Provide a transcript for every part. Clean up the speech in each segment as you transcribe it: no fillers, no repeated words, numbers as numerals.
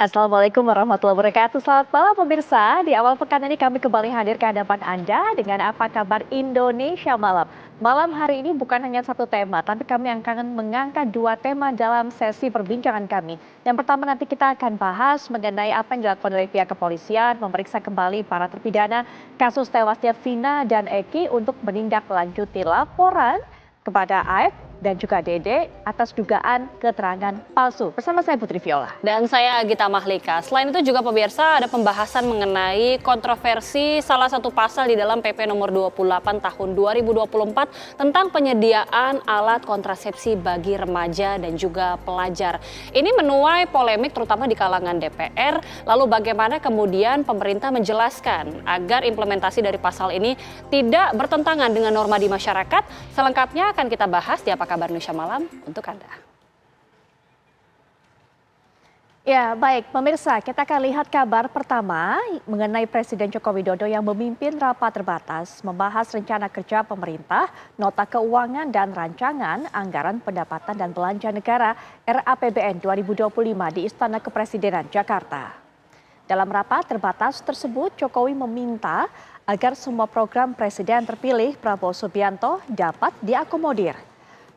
Assalamualaikum warahmatullahi wabarakatuh. Selamat malam pemirsa. Di awal pekan ini kami kembali hadir ke hadapan Anda dengan apa kabar Indonesia Malam. Malam hari ini bukan hanya satu tema, tapi kami akan mengangkat dua tema dalam sesi perbincangan kami. Yang pertama nanti kita akan bahas mengenai apa yang dilakukan oleh pihak kepolisian, memeriksa kembali para terpidana kasus tewasnya Vina dan Eki untuk menindaklanjuti laporan kepada AF dan juga Dede atas dugaan keterangan palsu. Bersama saya Putri Viola. Dan saya Gita Mahlika. Selain itu juga pemirsa ada pembahasan mengenai kontroversi salah satu pasal di dalam PP nomor 28 tahun 2024 tentang penyediaan alat kontrasepsi bagi remaja dan juga pelajar. Ini menuai polemik terutama di kalangan DPR. Lalu bagaimana kemudian pemerintah menjelaskan agar implementasi dari pasal ini tidak bertentangan dengan norma di masyarakat. Selengkapnya akan kita bahas di Apa Kabar Indonesia Malam untuk Anda. Ya, baik pemirsa, kita akan lihat kabar pertama mengenai Presiden Joko Widodo yang memimpin rapat terbatas membahas rencana kerja pemerintah, nota keuangan dan rancangan anggaran pendapatan dan belanja negara RAPBN 2025 di Istana Kepresidenan Jakarta. Dalam rapat terbatas tersebut, Jokowi meminta agar semua program Presiden terpilih Prabowo Subianto dapat diakomodir.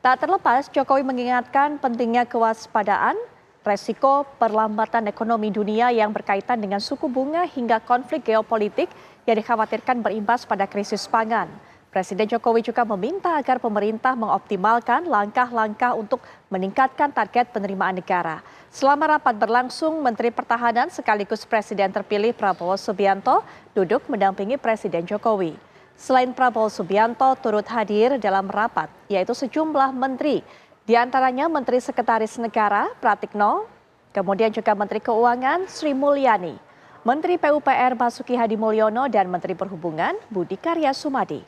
Tak terlepas, Jokowi mengingatkan pentingnya kewaspadaan, resiko perlambatan ekonomi dunia yang berkaitan dengan suku bunga hingga konflik geopolitik yang dikhawatirkan berimbas pada krisis pangan. Presiden Jokowi juga meminta agar pemerintah mengoptimalkan langkah-langkah untuk meningkatkan target penerimaan negara. Selama rapat berlangsung, Menteri Pertahanan sekaligus Presiden terpilih Prabowo Subianto duduk mendampingi Presiden Jokowi. Selain Prabowo Subianto turut hadir dalam rapat, yaitu sejumlah menteri, di antaranya Menteri Sekretaris Negara Pratikno, kemudian juga Menteri Keuangan Sri Mulyani, Menteri PUPR Basuki Hadi Mulyono, dan Menteri Perhubungan Budi Karya Sumadi.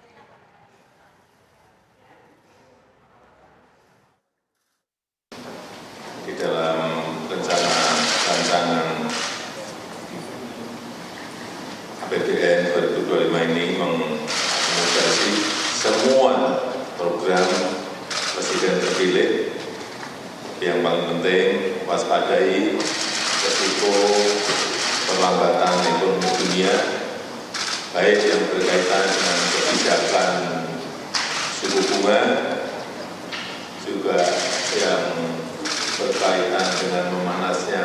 Di dalam rancangan APBN 2025 ini mengakomodasi semua program Presiden terpilih. Yang paling penting waspadai risiko perlambatan ekonomi dunia, baik yang berkaitan dengan kebijakan suku bunga, juga yang berkaitan dengan memanasnya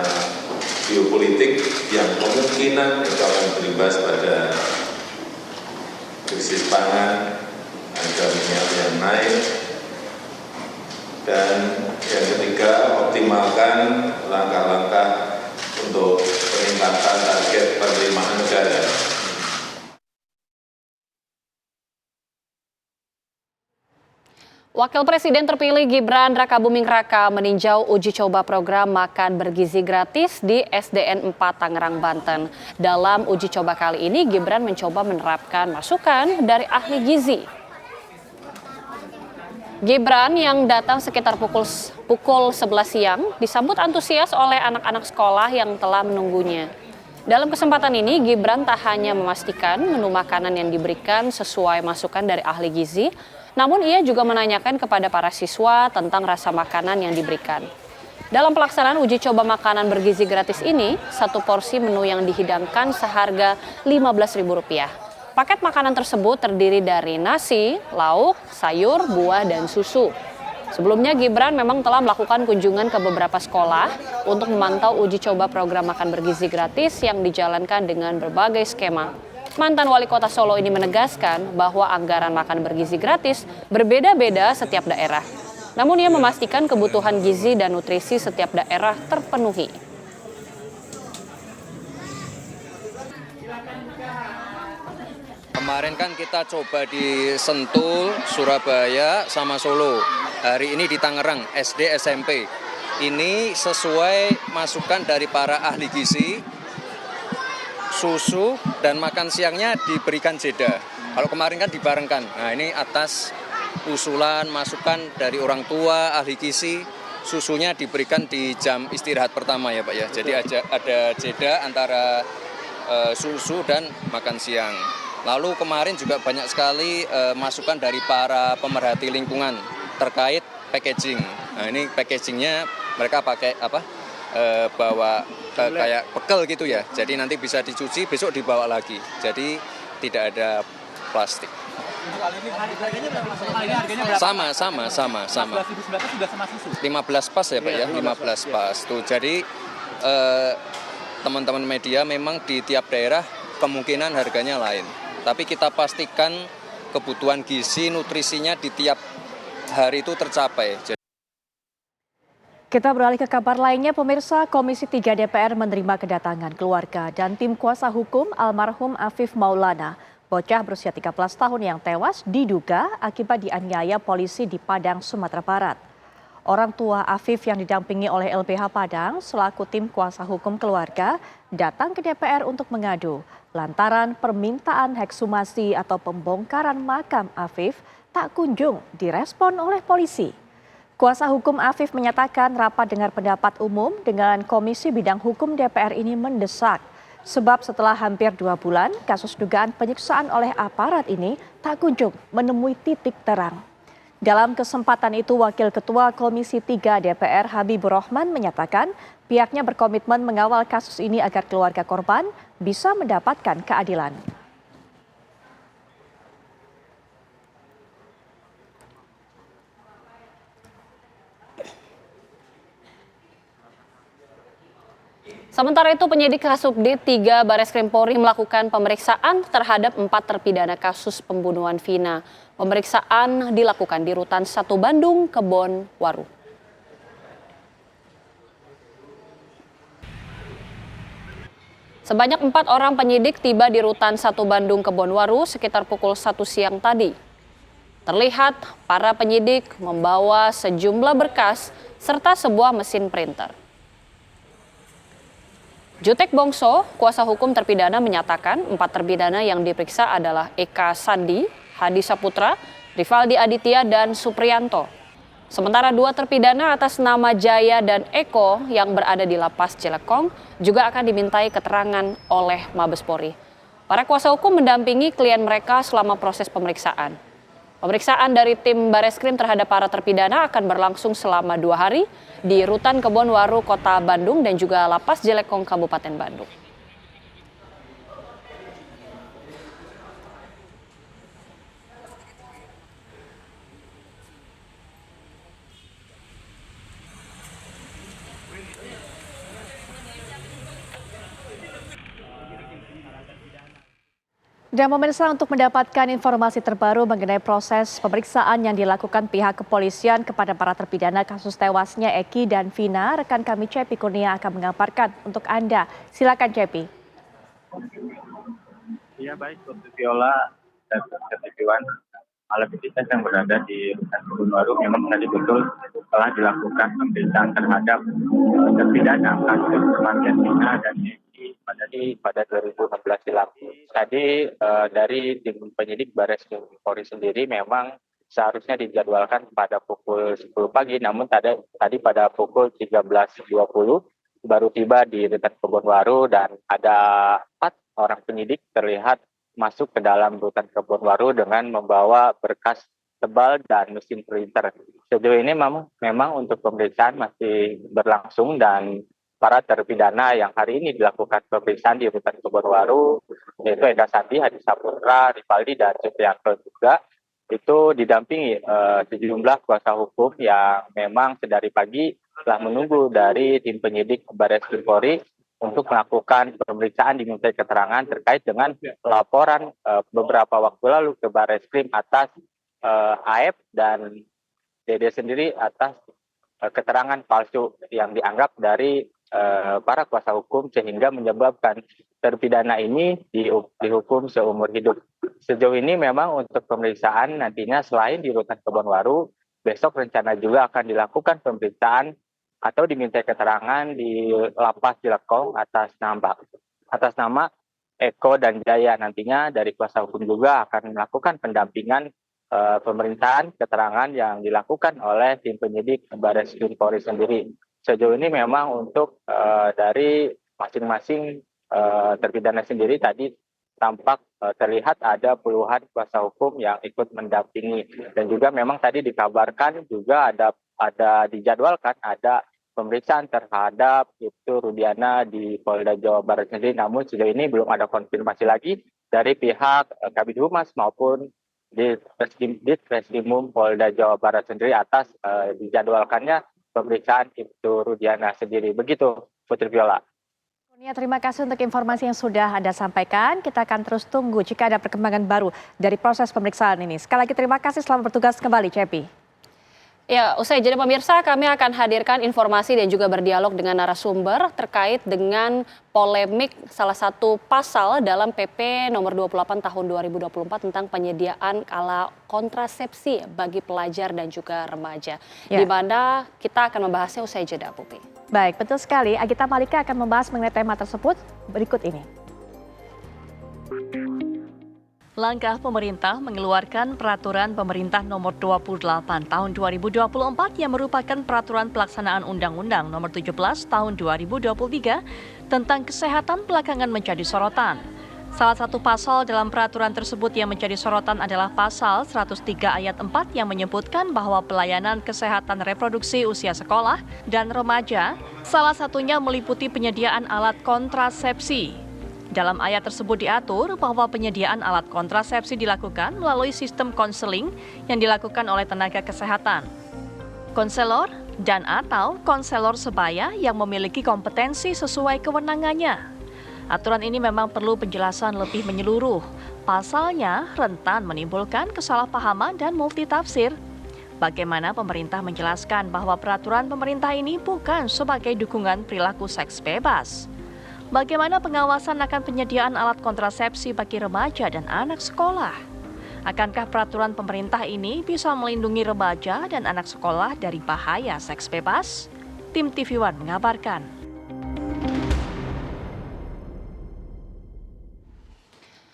geopolitik yang kemungkinan itu akan berimbas pada krisis pangan, harga minyak yang naik, dan yang ketiga optimalkan langkah-langkah untuk peningkatan target penerimaan negara. Wakil Presiden terpilih Gibran Rakabuming Raka meninjau uji coba program makan bergizi gratis di SDN 4 Tangerang, Banten. Dalam uji coba kali ini, Gibran mencoba menerapkan masukan dari ahli gizi. Gibran yang datang sekitar pukul 11 siang disambut antusias oleh anak-anak sekolah yang telah menunggunya. Dalam kesempatan ini, Gibran tak hanya memastikan menu makanan yang diberikan sesuai masukan dari ahli gizi, namun ia juga menanyakan kepada para siswa tentang rasa makanan yang diberikan. Dalam pelaksanaan uji coba makanan bergizi gratis ini, satu porsi menu yang dihidangkan seharga Rp15.000. Paket makanan tersebut terdiri dari nasi, lauk, sayur, buah, dan susu. Sebelumnya Gibran memang telah melakukan kunjungan ke beberapa sekolah untuk memantau uji coba program makan bergizi gratis yang dijalankan dengan berbagai skema. Mantan Wali Kota Solo ini menegaskan bahwa anggaran makan bergizi gratis berbeda-beda setiap daerah. Namun ia memastikan kebutuhan gizi dan nutrisi setiap daerah terpenuhi. Kemarin kan kita coba di Sentul, Surabaya, sama Solo. Hari ini di Tangerang, SD, SMP. Ini sesuai masukan dari para ahli gizi. Susu dan makan siangnya diberikan jeda. Kalau kemarin kan dibarengkan. Nah ini atas usulan, masukan dari orang tua, ahli gizi, susunya diberikan di jam istirahat pertama ya Pak ya. Jadi ada jeda antara susu dan makan siang. Lalu kemarin juga banyak sekali masukan dari para pemerhati lingkungan terkait packaging. Nah ini packagingnya mereka pakai apa? bawa kayak pekel gitu ya. Jadi nanti bisa dicuci, besok dibawa lagi. Jadi tidak ada plastik. Untuk harganya berapa? Sama. 15.900 sudah sama susu. 15 pas ya Pak ya, 15 pas. Tuh, jadi teman-teman media memang di tiap daerah kemungkinan harganya lain. Tapi kita pastikan kebutuhan gizi, nutrisinya di tiap hari itu tercapai. Kita beralih ke kabar lainnya, pemirsa. Komisi 3 DPR menerima kedatangan keluarga dan tim kuasa hukum almarhum Afif Maulana, bocah berusia 13 tahun yang tewas diduga akibat dianiaya polisi di Padang, Sumatera Barat. Orang tua Afif yang didampingi oleh LBH Padang selaku tim kuasa hukum keluarga datang ke DPR untuk mengadu lantaran permintaan ekshumasi atau pembongkaran makam Afif tak kunjung direspon oleh polisi. Kuasa hukum Afif menyatakan rapat dengar pendapat umum dengan Komisi Bidang Hukum DPR ini mendesak. Sebab setelah hampir 2 bulan, kasus dugaan penyiksaan oleh aparat ini tak kunjung menemui titik terang. Dalam kesempatan itu, Wakil Ketua Komisi 3 DPR Habibur Rahman menyatakan pihaknya berkomitmen mengawal kasus ini agar keluarga korban bisa mendapatkan keadilan. Sementara itu, penyidik Kasubdit 3 Bareskrim Polri melakukan pemeriksaan terhadap 4 terpidana kasus pembunuhan Vina. Pemeriksaan dilakukan di Rutan 1 Bandung, Kebonwaru. Sebanyak 4 orang penyidik tiba di Rutan 1 Bandung, Kebonwaru sekitar pukul 1 siang tadi. Terlihat para penyidik membawa sejumlah berkas serta sebuah mesin printer. Jutek Bongso, kuasa hukum terpidana menyatakan 4 terpidana yang diperiksa adalah Eka Sandi, Hadi Saputra, Rivaldi Aditya, dan Supriyanto. Sementara 2 terpidana atas nama Jaya dan Eko yang berada di Lapas Cilekong juga akan dimintai keterangan oleh Mabes Polri. Para kuasa hukum mendampingi klien mereka selama proses pemeriksaan. Pemeriksaan dari tim Bareskrim terhadap para terpidana akan berlangsung selama 2 hari di Rutan Kebonwaru, Kota Bandung, dan juga Lapas Cilekong, Kabupaten Bandung. Dan pemirsa, untuk mendapatkan informasi terbaru mengenai proses pemeriksaan yang dilakukan pihak kepolisian kepada para terpidana kasus tewasnya Eki dan Vina, rekan kami Cepi Kurnia akan mengabarkan untuk Anda. Silakan Cepi. Iya baik, untuk Viola dan Ketiwan, aktivitas yang berada di Rutan Kebonwaru memang tadi betul telah dilakukan pemeriksaan terhadap terpidana kasus kematian Vina dan Eki pada 2016 silam. Tadi dari tim penyidik Bareskrim Polri sendiri memang seharusnya dijadwalkan pada pukul 10 pagi, namun tadi pada pukul 13.20 baru tiba di Rutan Kebonwaru dan ada 4 orang penyidik terlihat masuk ke dalam Rutan Kebonwaru dengan membawa berkas tebal dan mesin printer. Sejauh ini memang untuk pemeriksaan masih berlangsung dan para terpidana yang hari ini dilakukan pemeriksaan di Rutan Kebonwaru, yaitu Eka Sandi, Hadi Saputra, Rivaldi, dan Supriyanto juga, itu didampingi sejumlah kuasa hukum yang memang sedari pagi telah menunggu dari tim penyidik Bareskrim Polri untuk melakukan pemeriksaan dimintai keterangan terkait dengan laporan beberapa waktu lalu ke Bareskrim atas AF dan DD sendiri atas keterangan palsu yang dianggap dari para kuasa hukum sehingga menyebabkan terpidana ini dihukum seumur hidup. Sejauh ini memang untuk pemeriksaan nantinya selain di Rutan Kebonwaru, besok rencana juga akan dilakukan pemeriksaan atau dimintai keterangan di Lapas Cilekong atas nama Eko dan Jaya. Nantinya dari kuasa hukum juga akan melakukan pendampingan pemerintahan keterangan yang dilakukan oleh tim penyidik Bareskrim Polri sendiri. Sejauh ini memang untuk dari masing-masing terpidana sendiri tadi tampak terlihat ada puluhan kuasa hukum yang ikut mendampingi dan juga memang tadi dikabarkan juga ada dijadwalkan ada pemeriksaan terhadap Ibtu Rudiana di Polda Jawa Barat sendiri. Namun sejauh ini belum ada konfirmasi lagi dari pihak Kabid Humas maupun di Ditreskrimum Polda Jawa Barat sendiri atas dijadwalkannya pemeriksaan Ibtu Rudiana sendiri. Begitu, Putri Viola. Kurnia, terima kasih untuk informasi yang sudah Anda sampaikan. Kita akan terus tunggu jika ada perkembangan baru dari proses pemeriksaan ini. Sekali lagi terima kasih, selamat bertugas kembali, Cepi. Ya, usai jeda pemirsa, kami akan hadirkan informasi dan juga berdialog dengan narasumber terkait dengan polemik salah satu pasal dalam PP nomor 28 tahun 2024 tentang penyediaan alat kontrasepsi bagi pelajar dan juga remaja. Di mana kita akan membahasnya usai jeda, Pupi. Baik, betul sekali. Agita Malika akan membahas mengenai tema tersebut berikut ini. Langkah pemerintah mengeluarkan peraturan pemerintah nomor 28 tahun 2024 yang merupakan peraturan pelaksanaan Undang-Undang nomor 17 tahun 2023 tentang kesehatan belakangan menjadi sorotan. Salah satu pasal dalam peraturan tersebut yang menjadi sorotan adalah pasal 103 ayat 4 yang menyebutkan bahwa pelayanan kesehatan reproduksi usia sekolah dan remaja salah satunya meliputi penyediaan alat kontrasepsi. Dalam ayat tersebut diatur bahwa penyediaan alat kontrasepsi dilakukan melalui sistem konseling yang dilakukan oleh tenaga kesehatan, konselor, dan atau konselor sebaya yang memiliki kompetensi sesuai kewenangannya. Aturan ini memang perlu penjelasan lebih menyeluruh. Pasalnya rentan menimbulkan kesalahpahaman dan multitafsir. Bagaimana pemerintah menjelaskan bahwa peraturan pemerintah ini bukan sebagai dukungan perilaku seks bebas? Bagaimana pengawasan akan penyediaan alat kontrasepsi bagi remaja dan anak sekolah? Akankah peraturan pemerintah ini bisa melindungi remaja dan anak sekolah dari bahaya seks bebas? Tim TV One mengabarkan.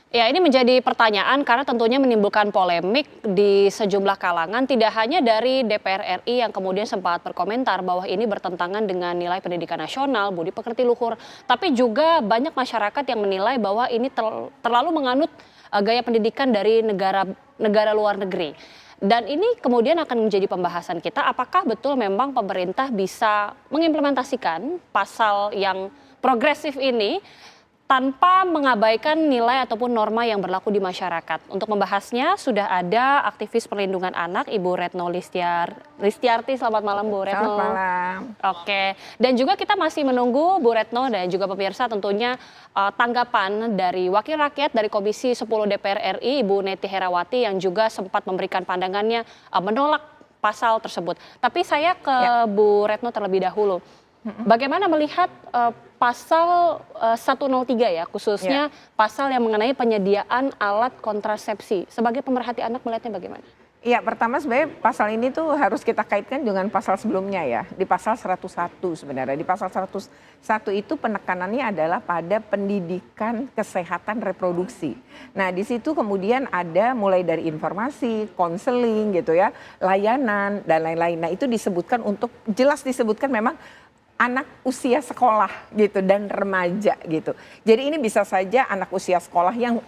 Ya, ini menjadi pertanyaan karena tentunya menimbulkan polemik di sejumlah kalangan, tidak hanya dari DPR RI yang kemudian sempat berkomentar bahwa ini bertentangan dengan nilai pendidikan nasional, budi pekerti luhur, tapi juga banyak masyarakat yang menilai bahwa ini terlalu menganut gaya pendidikan dari negara luar negeri. Dan ini kemudian akan menjadi pembahasan kita, apakah betul memang pemerintah bisa mengimplementasikan pasal yang progresif ini tanpa mengabaikan nilai ataupun norma yang berlaku di masyarakat. Untuk membahasnya sudah ada aktivis perlindungan anak Ibu Retno Listiarti. Selamat malam Bu Retno. Selamat malam. Oke, dan juga kita masih menunggu Bu Retno dan juga pemirsa tentunya tanggapan dari Wakil Rakyat dari Komisi 10 DPR RI Ibu Neti Herawati yang juga sempat memberikan pandangannya menolak pasal tersebut. Tapi saya ke Bu Retno terlebih dahulu. Bagaimana melihat pasal 103 ya, khususnya pasal yang mengenai penyediaan alat kontrasepsi. Sebagai pemerhati anak melihatnya bagaimana? Ya, pertama sebenarnya pasal ini tuh harus kita kaitkan dengan pasal sebelumnya ya. Di pasal 101 sebenarnya. Di pasal 101 itu penekanannya adalah pada pendidikan kesehatan reproduksi. Nah, di situ kemudian ada mulai dari informasi, konseling gitu ya, layanan dan lain-lain. Nah, itu disebutkan jelas disebutkan memang anak usia sekolah gitu dan remaja gitu. Jadi ini bisa saja anak usia sekolah yang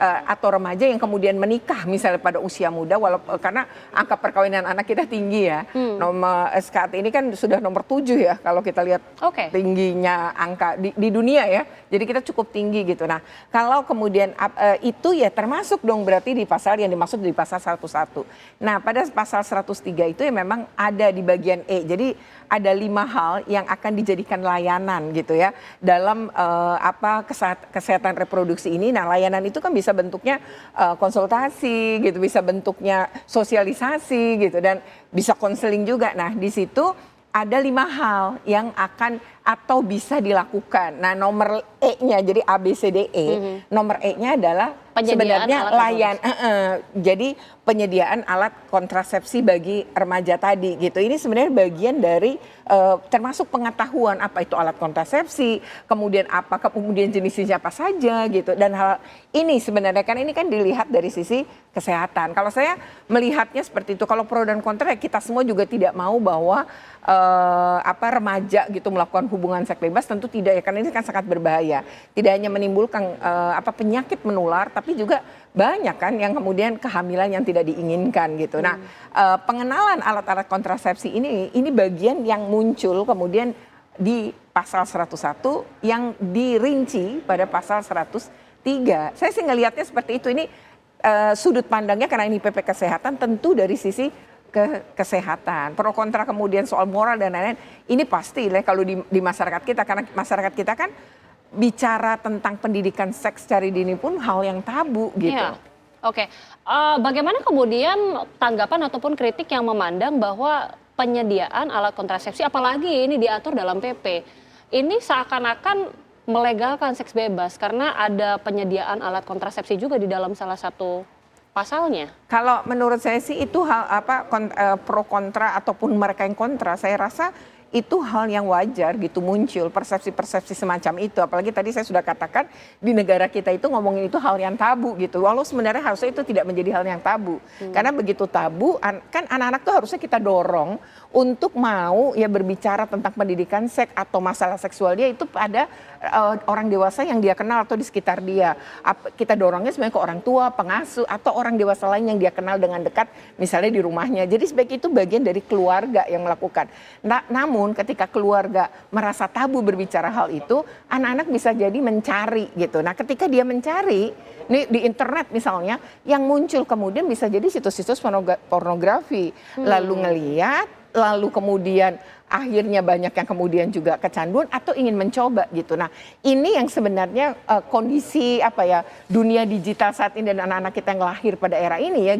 atau remaja yang kemudian menikah misalnya pada usia muda karena angka perkawinan anak kita tinggi ya. Nomor saat ini kan sudah nomor 7 ya kalau kita lihat tingginya angka di dunia ya. Jadi kita cukup tinggi gitu. Nah, kalau kemudian itu ya termasuk dong berarti di pasal yang dimaksud di pasal 101. Nah, pada pasal 103 itu ya memang ada di bagian E. Jadi ada 5 hal yang akan dijadikan layanan gitu ya dalam kesehatan reproduksi ini. Nah, layanan itu kan bisa bentuknya konsultasi gitu, bisa bentuknya sosialisasi gitu dan bisa konseling juga. Nah, di situ ada 5 hal yang akan atau bisa dilakukan. Nah, nomor E-nya jadi A, B, C, D, E. Nomor E-nya adalah sebenarnya jadi penyediaan alat kontrasepsi bagi remaja tadi gitu. Ini sebenarnya bagian dari termasuk pengetahuan apa itu alat kontrasepsi, kemudian kemudian jenisnya apa saja gitu. Dan hal ini sebenarnya kan ini kan dilihat dari sisi kesehatan. Kalau saya melihatnya seperti itu, kalau pro dan kontra kita semua juga tidak mau bahwa remaja gitu melakukan hubungan seks bebas, tentu tidak ya, karena ini kan sangat berbahaya. Tidak hanya menimbulkan penyakit menular, tapi juga banyak kan yang kemudian kehamilan yang tidak diinginkan gitu. Nah, pengenalan alat-alat kontrasepsi ini bagian yang muncul kemudian di pasal 101 yang dirinci pada pasal 103. Saya sih ngelihatnya seperti itu. Ini sudut pandangnya karena ini PP Kesehatan tentu dari sisi kesehatan. Pro kontra kemudian soal moral dan lain-lain. Ini pasti lah kalau di masyarakat kita, karena masyarakat kita kan bicara tentang pendidikan seks secara dini pun hal yang tabu gitu. Iya. Oke, bagaimana kemudian tanggapan ataupun kritik yang memandang bahwa penyediaan alat kontrasepsi, apalagi ini diatur dalam PP, ini seakan-akan melegalkan seks bebas karena ada penyediaan alat kontrasepsi juga di dalam salah satu pasalnya. Kalau menurut saya sih itu hal pro kontra ataupun mereka yang kontra, saya rasa itu hal yang wajar gitu muncul persepsi-persepsi semacam itu. Apalagi tadi saya sudah katakan di negara kita itu ngomongin itu hal yang tabu gitu. Walau sebenarnya harusnya itu tidak menjadi hal yang tabu. Karena begitu tabu kan anak-anak tuh harusnya kita dorong untuk mau ya berbicara tentang pendidikan seks atau masalah seksual dia itu pada orang dewasa yang dia kenal atau di sekitar dia. Kita dorongnya sebenarnya ke orang tua, pengasuh atau orang dewasa lain yang dia kenal dengan dekat misalnya di rumahnya. Jadi sebaik itu bagian dari keluarga yang melakukan. Namun ketika keluarga merasa tabu berbicara hal itu, anak-anak bisa jadi mencari gitu. Nah, ketika dia mencari nih di internet misalnya, yang muncul kemudian bisa jadi situs-situs pornografi, lalu ngeliat, lalu kemudian akhirnya banyak yang kemudian juga kecanduan atau ingin mencoba gitu. Nah, ini yang sebenarnya kondisi dunia digital saat ini dan anak-anak kita yang lahir pada era ini ya.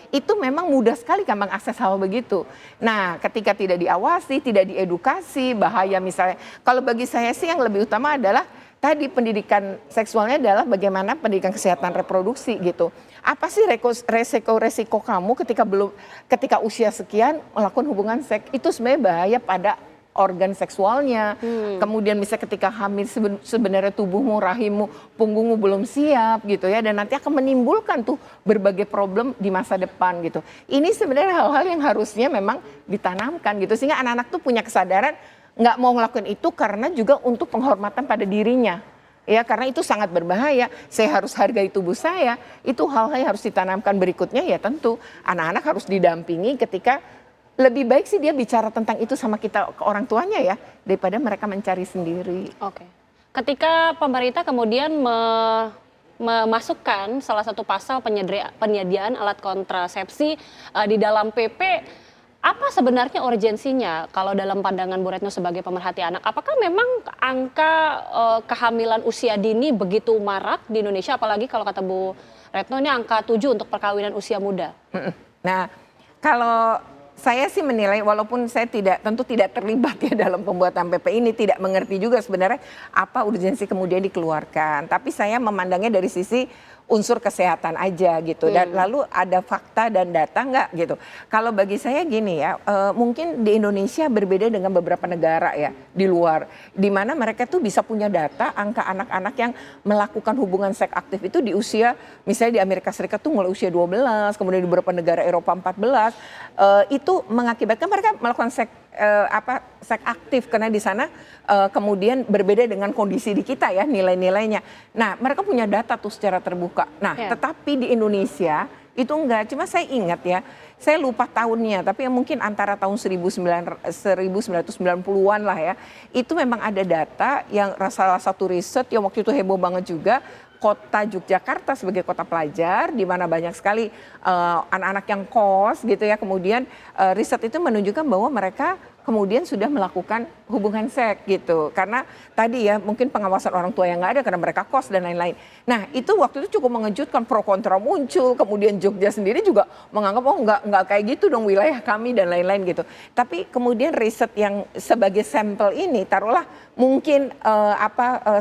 Itu memang mudah sekali kan mengakses hal begitu. Nah, ketika tidak diawasi, tidak diedukasi, bahaya misalnya. Kalau bagi saya sih yang lebih utama adalah tadi pendidikan seksualnya adalah bagaimana pendidikan kesehatan reproduksi gitu. Apa sih resiko kamu ketika usia sekian melakukan hubungan seks? Itu sebenarnya bahaya pada organ seksualnya, kemudian bisa ketika hamil sebenarnya tubuhmu, rahimmu, punggungmu belum siap gitu ya, dan nanti akan menimbulkan tuh berbagai problem di masa depan gitu. Ini sebenarnya hal-hal yang harusnya memang ditanamkan gitu, sehingga anak-anak tuh punya kesadaran nggak mau ngelakuin itu karena juga untuk penghormatan pada dirinya. Ya, karena itu sangat berbahaya, saya harus hargai tubuh saya, itu hal-hal yang harus ditanamkan. Berikutnya ya tentu anak-anak harus didampingi ketika lebih baik sih dia bicara tentang itu sama kita ke orang tuanya ya, daripada mereka mencari sendiri. Oke. Ketika pemerintah kemudian memasukkan salah satu pasal penyediaan alat kontrasepsi di dalam PP, apa sebenarnya urgensinya kalau dalam pandangan Bu Retno sebagai pemerhati anak? Apakah memang angka kehamilan usia dini begitu marak di Indonesia, apalagi kalau kata Bu Retno ini angka 7 untuk perkawinan usia muda? Nah, kalau saya sih menilai, walaupun saya tentu tidak terlibat ya dalam pembuatan PP ini, tidak mengerti juga sebenarnya apa urgensi kemudian dikeluarkan. Tapi saya memandangnya dari sisi unsur kesehatan aja gitu. Dan lalu ada fakta dan data nggak gitu. Kalau bagi saya gini ya, mungkin di Indonesia berbeda dengan beberapa negara ya di luar, di mana mereka tuh bisa punya data angka anak-anak yang melakukan hubungan seks aktif itu di usia, misalnya di Amerika Serikat tuh mulai usia 12, kemudian di beberapa negara Eropa 14, itu mengakibatkan mereka melakukan seks aktif karena di sana kemudian berbeda dengan kondisi di kita ya nilai-nilainya. Nah, mereka punya data tuh secara terbuka. Nah, tetapi di Indonesia itu enggak. Cuma saya ingat ya, saya lupa tahunnya, tapi yang mungkin antara tahun 1990-an lah ya. Itu memang ada data yang salah satu riset yang waktu itu heboh banget juga. Kota Yogyakarta sebagai kota pelajar di mana banyak sekali anak-anak yang kos gitu ya. Kemudian riset itu menunjukkan bahwa mereka kemudian sudah melakukan hubungan seks gitu. Karena tadi ya mungkin pengawasan orang tua yang nggak ada karena mereka kos dan lain-lain. Nah, itu waktu itu cukup mengejutkan, pro kontra muncul. Kemudian Jogja sendiri juga menganggap nggak kayak gitu dong wilayah kami dan lain-lain gitu. Tapi kemudian riset yang sebagai sampel ini taruhlah mungkin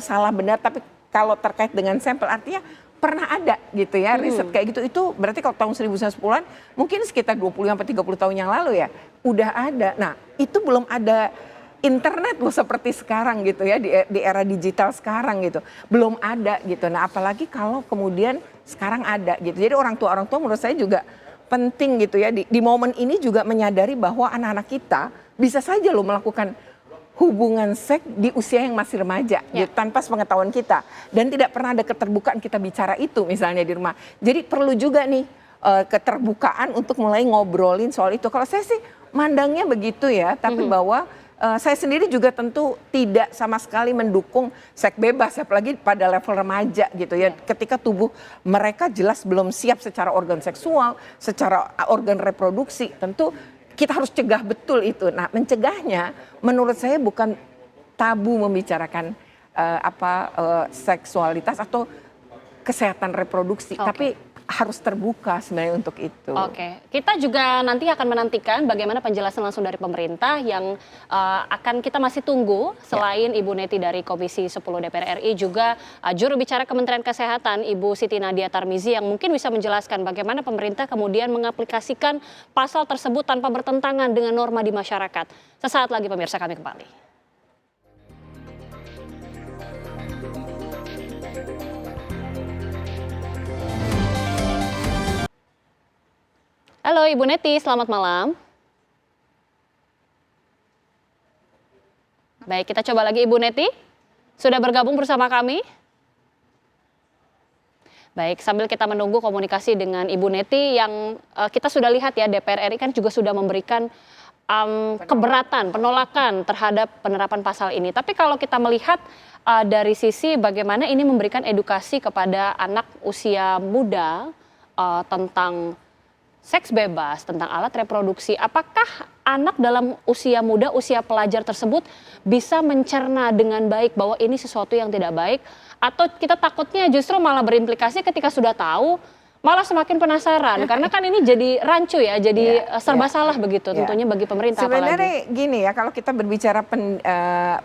salah benar, tapi kalau terkait dengan sampel artinya pernah ada gitu ya riset kayak gitu. Itu berarti kalau tahun 1910-an mungkin sekitar 20-30 tahun yang lalu ya udah ada. Nah, itu belum ada internet loh seperti sekarang gitu ya di era digital sekarang gitu. Belum ada gitu. Nah, apalagi kalau kemudian sekarang ada gitu. Jadi orang tua menurut saya juga penting gitu ya di momen ini juga menyadari bahwa anak-anak kita bisa saja loh melakukan hubungan seks di usia yang masih remaja gitu, tanpa sepengetahuan kita, dan tidak pernah ada keterbukaan kita bicara itu misalnya di rumah. Jadi perlu juga nih keterbukaan untuk mulai ngobrolin soal itu. Kalau saya sih mandangnya begitu ya, tapi bahwa saya sendiri juga tentu tidak sama sekali mendukung seks bebas, apalagi pada level remaja gitu ya. Ketika tubuh mereka jelas belum siap secara organ seksual, secara organ reproduksi, tentu kita harus cegah betul itu. Nah, mencegahnya menurut saya bukan tabu membicarakan seksualitas atau kesehatan reproduksi, tapi harus terbuka sebenarnya untuk itu. Oke, kita juga nanti akan menantikan bagaimana penjelasan langsung dari pemerintah yang akan kita masih tunggu. Selain Ibu Neti dari Komisi 10 DPR RI, juga juru bicara Kementerian Kesehatan Ibu Siti Nadia Tarmizi yang mungkin bisa menjelaskan bagaimana pemerintah kemudian mengaplikasikan pasal tersebut tanpa bertentangan dengan norma di masyarakat. Sesaat lagi pemirsa, kami kembali. Halo Ibu Neti, selamat malam. Baik, kita coba lagi Ibu Neti. Sudah bergabung bersama kami? Baik, sambil kita menunggu komunikasi dengan Ibu Neti yang kita sudah lihat ya, DPR RI kan juga sudah memberikan keberatan, penolakan terhadap penerapan pasal ini. Tapi kalau kita melihat dari sisi bagaimana ini memberikan edukasi kepada anak usia muda tentang seks bebas, tentang alat reproduksi, apakah anak dalam usia muda, usia pelajar tersebut bisa mencerna dengan baik bahwa ini sesuatu yang tidak baik, atau kita takutnya justru malah berimplikasi ketika sudah tahu, malah semakin penasaran, karena kan ini jadi rancu ya, jadi serba salah begitu tentunya bagi pemerintah. Sebenarnya gini ya, kalau kita berbicara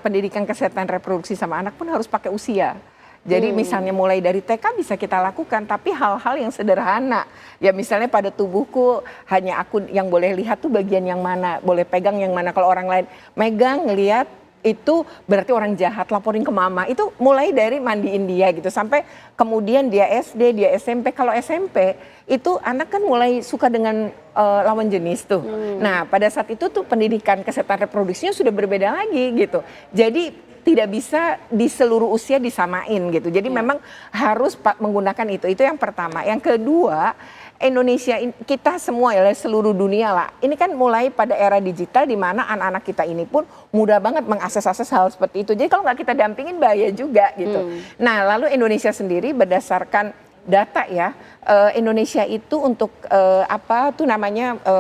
pendidikan kesehatan reproduksi sama anak pun harus pakai usia. Jadi misalnya mulai dari TK bisa kita lakukan, tapi hal-hal yang sederhana. Ya misalnya pada tubuhku hanya aku yang boleh lihat tuh bagian yang mana, boleh pegang yang mana. Kalau orang lain megang, ngelihat, itu berarti orang jahat, laporin ke mama. Itu mulai dari mandiin dia gitu, sampai kemudian dia SD, dia SMP. Kalau SMP itu anak kan mulai suka dengan lawan jenis tuh. Nah pada saat itu tuh pendidikan kesehatan reproduksinya sudah berbeda lagi gitu. Jadi tidak bisa di seluruh usia disamain gitu. Jadi memang harus menggunakan itu. Itu yang pertama. Yang kedua, Indonesia kita semua ya, seluruh dunia lah. Ini kan mulai pada era digital di mana anak-anak kita ini pun mudah banget mengakses hal seperti itu. Jadi kalau nggak kita dampingin bahaya juga gitu. Nah, lalu Indonesia sendiri berdasarkan data ya, Indonesia itu untuk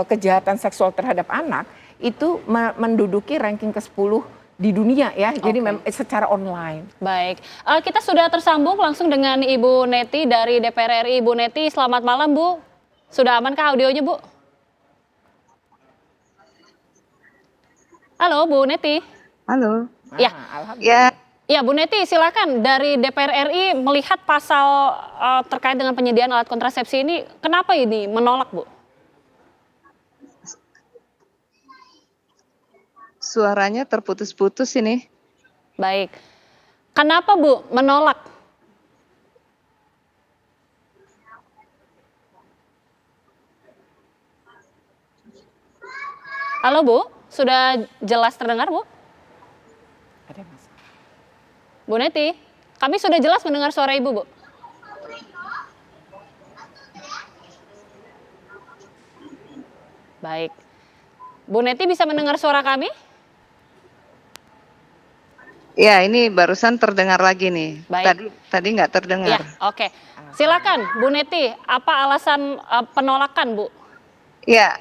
kejahatan seksual terhadap anak itu menduduki ranking ke-10 di dunia ya, jadi secara online. Baik, kita sudah tersambung langsung dengan Ibu Neti dari DPR RI. Ibu Neti, selamat malam Bu. Sudah amankah audionya Bu? Halo Bu Neti. Halo. Ya. Ya. Ya Bu Neti, silakan dari DPR RI melihat pasal terkait dengan penyediaan alat kontrasepsi ini, kenapa ini menolak Bu? Suaranya terputus-putus ini. Baik. Kenapa Bu menolak? Halo Bu, sudah jelas terdengar Bu? Ada masalah. Bu Neti, kami sudah jelas mendengar suara Ibu Bu. Baik. Bu Neti bisa mendengar suara kami? Ya, ini barusan terdengar lagi nih. Baik. Tadi nggak terdengar. Ya, oke. Silakan Bu Neti, apa alasan penolakan Bu? Ya,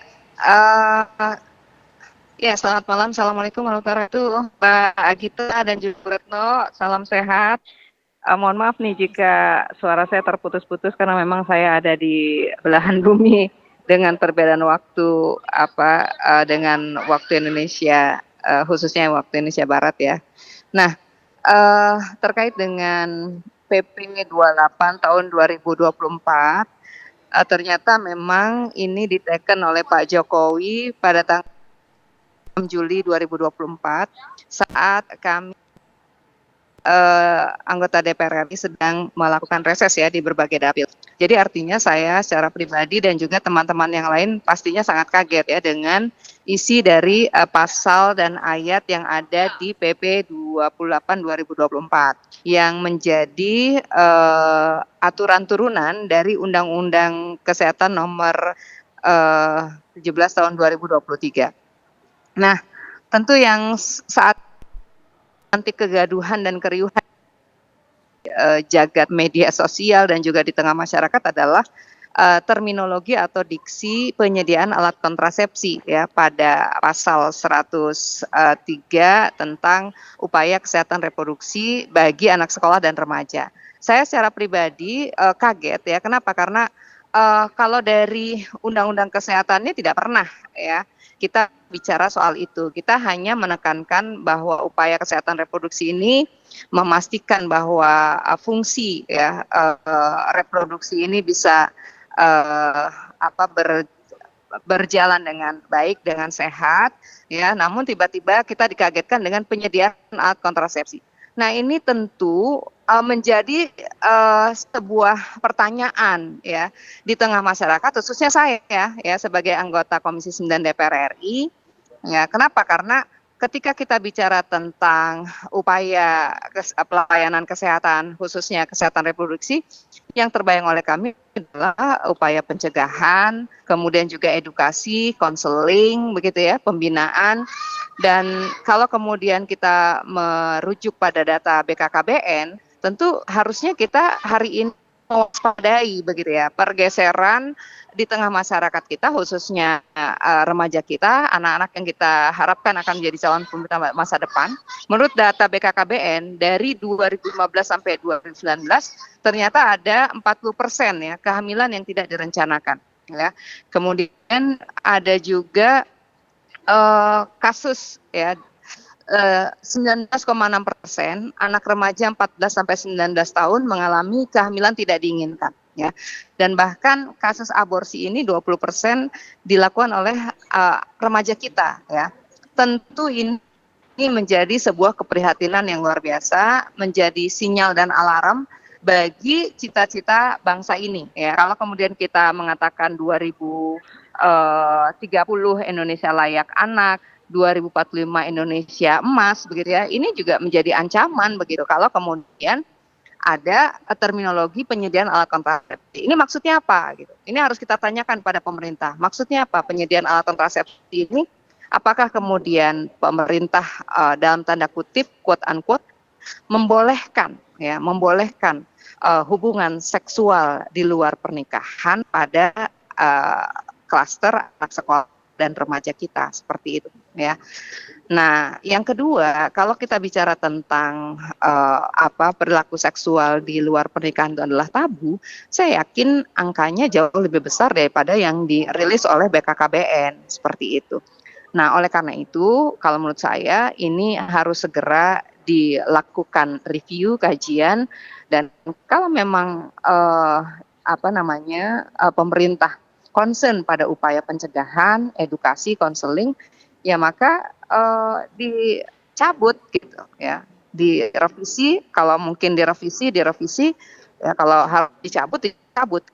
ya selamat malam. Assalamualaikum warahmatullahi wabarakatuh. Mbak Agita dan juga Bu Retno, salam sehat. Mohon maaf nih jika suara saya terputus-putus karena memang saya ada di belahan bumi dengan perbedaan waktu dengan waktu Indonesia, khususnya waktu Indonesia Barat ya. Nah, terkait dengan PP 28 tahun 2024, ternyata memang ini diteken oleh Pak Jokowi pada tanggal 6 Juli 2024 saat kami anggota DPR RI sedang melakukan reses ya di berbagai dapil. Jadi artinya saya secara pribadi dan juga teman-teman yang lain pastinya sangat kaget ya dengan isi dari pasal dan ayat yang ada di PP 28 2024 yang menjadi aturan turunan dari Undang-Undang Kesehatan nomor 17 tahun 2023. Nah, tentu yang saat nanti kegaduhan dan keriuhan jagat media sosial dan juga di tengah masyarakat adalah terminologi atau diksi penyediaan alat kontrasepsi ya pada pasal 103 tentang upaya kesehatan reproduksi bagi anak sekolah dan remaja. Saya secara pribadi kaget ya, kenapa? Karena kalau dari undang-undang kesehatannya tidak pernah ya kita bicara soal itu. Kita hanya menekankan bahwa upaya kesehatan reproduksi ini memastikan bahwa fungsi ya reproduksi ini bisa berjalan dengan baik, dengan sehat ya. Namun tiba-tiba kita dikagetkan dengan penyediaan alat kontrasepsi. Nah, ini tentu menjadi sebuah pertanyaan ya di tengah masyarakat, khususnya saya ya sebagai anggota Komisi 9 DPR RI. Ya, kenapa? Karena ketika kita bicara tentang upaya pelayanan kesehatan, khususnya kesehatan reproduksi, yang terbayang oleh kami adalah upaya pencegahan, kemudian juga edukasi, konseling, begitu ya, pembinaan. Dan kalau kemudian kita merujuk pada data BKKBN, tentu harusnya kita hari ini mewaspadai begitu ya pergeseran di tengah masyarakat kita, khususnya remaja kita, anak-anak yang kita harapkan akan menjadi calon pemimpin masa depan. Menurut data BKKBN dari 2015 sampai 2019 ternyata ada 40% ya kehamilan yang tidak direncanakan ya. Kemudian ada juga kasus ya 19,6% anak remaja 14 sampai 19 tahun mengalami kehamilan tidak diinginkan ya. Dan bahkan kasus aborsi ini 20% dilakukan oleh remaja kita ya. Tentu ini menjadi sebuah keprihatinan yang luar biasa, menjadi sinyal dan alarm bagi cita-cita bangsa ini ya. Kalau kemudian kita mengatakan 2030 Indonesia layak anak, 2045 Indonesia emas begitu ya. Ini juga menjadi ancaman begitu kalau kemudian ada terminologi penyediaan alat kontrasepsi. Ini maksudnya apa gitu. Ini harus kita tanyakan pada pemerintah. Maksudnya apa penyediaan alat kontrasepsi ini? Apakah kemudian pemerintah dalam tanda kutip quote unquote membolehkan hubungan seksual di luar pernikahan pada klaster anak sekolah dan remaja kita seperti itu ya. Nah, yang kedua, kalau kita bicara tentang perilaku seksual di luar pernikahan itu adalah tabu, saya yakin angkanya jauh lebih besar daripada yang dirilis oleh BKKBN seperti itu. Nah, oleh karena itu, kalau menurut saya ini harus segera dilakukan review, kajian, dan kalau memang pemerintah concern pada upaya pencegahan, edukasi, konseling, ya maka dicabut gitu ya, direvisi, kalau mungkin direvisi, ya kalau harus dicabut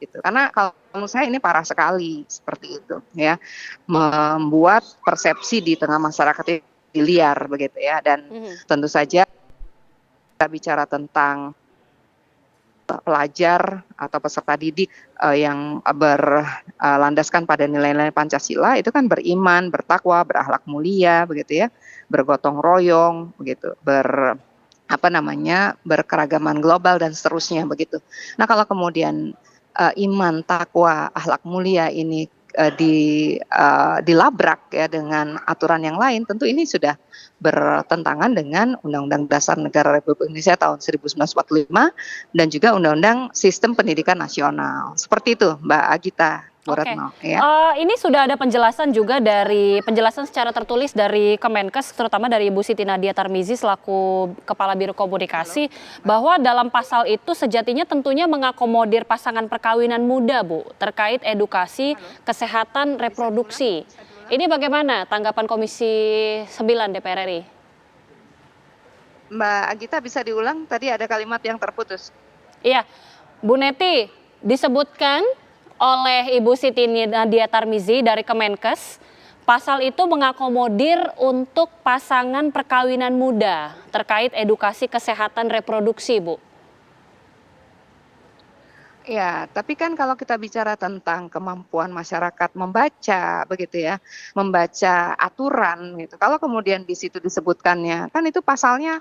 gitu. Karena kalau menurut saya ini parah sekali seperti itu ya, membuat persepsi di tengah masyarakat di liar begitu ya, dan tentu saja kita bicara tentang pelajar atau peserta didik yang berlandaskan pada nilai-nilai Pancasila itu kan beriman, bertakwa, berakhlak mulia begitu ya, bergotong royong begitu, berkeragaman global dan seterusnya begitu. Nah, kalau kemudian iman, takwa, akhlak mulia ini dilabrak ya dengan aturan yang lain, tentu ini sudah bertentangan dengan Undang-Undang Dasar Negara Republik Indonesia tahun 1945 dan juga Undang-Undang Sistem Pendidikan Nasional. Seperti itu, Mbak Agita. Ya. Ini sudah ada penjelasan juga penjelasan secara tertulis dari Kemenkes, terutama dari Ibu Siti Nadia Tarmizi selaku Kepala Biro Komunikasi, bahwa dalam pasal itu sejatinya tentunya mengakomodir pasangan perkawinan muda, Bu, terkait edukasi kesehatan reproduksi. Ini bagaimana tanggapan Komisi 9 DPR RI? Mbak Agita bisa diulang, tadi ada kalimat yang terputus. Iya, Bu Neti. Disebutkan oleh Ibu Siti Nadia Tarmizi dari Kemenkes, pasal itu mengakomodir untuk pasangan perkawinan muda terkait edukasi kesehatan reproduksi, Bu. Ya, tapi kan kalau kita bicara tentang kemampuan masyarakat membaca, begitu ya, membaca aturan gitu. Kalau kemudian di situ disebutkannya, kan itu pasalnya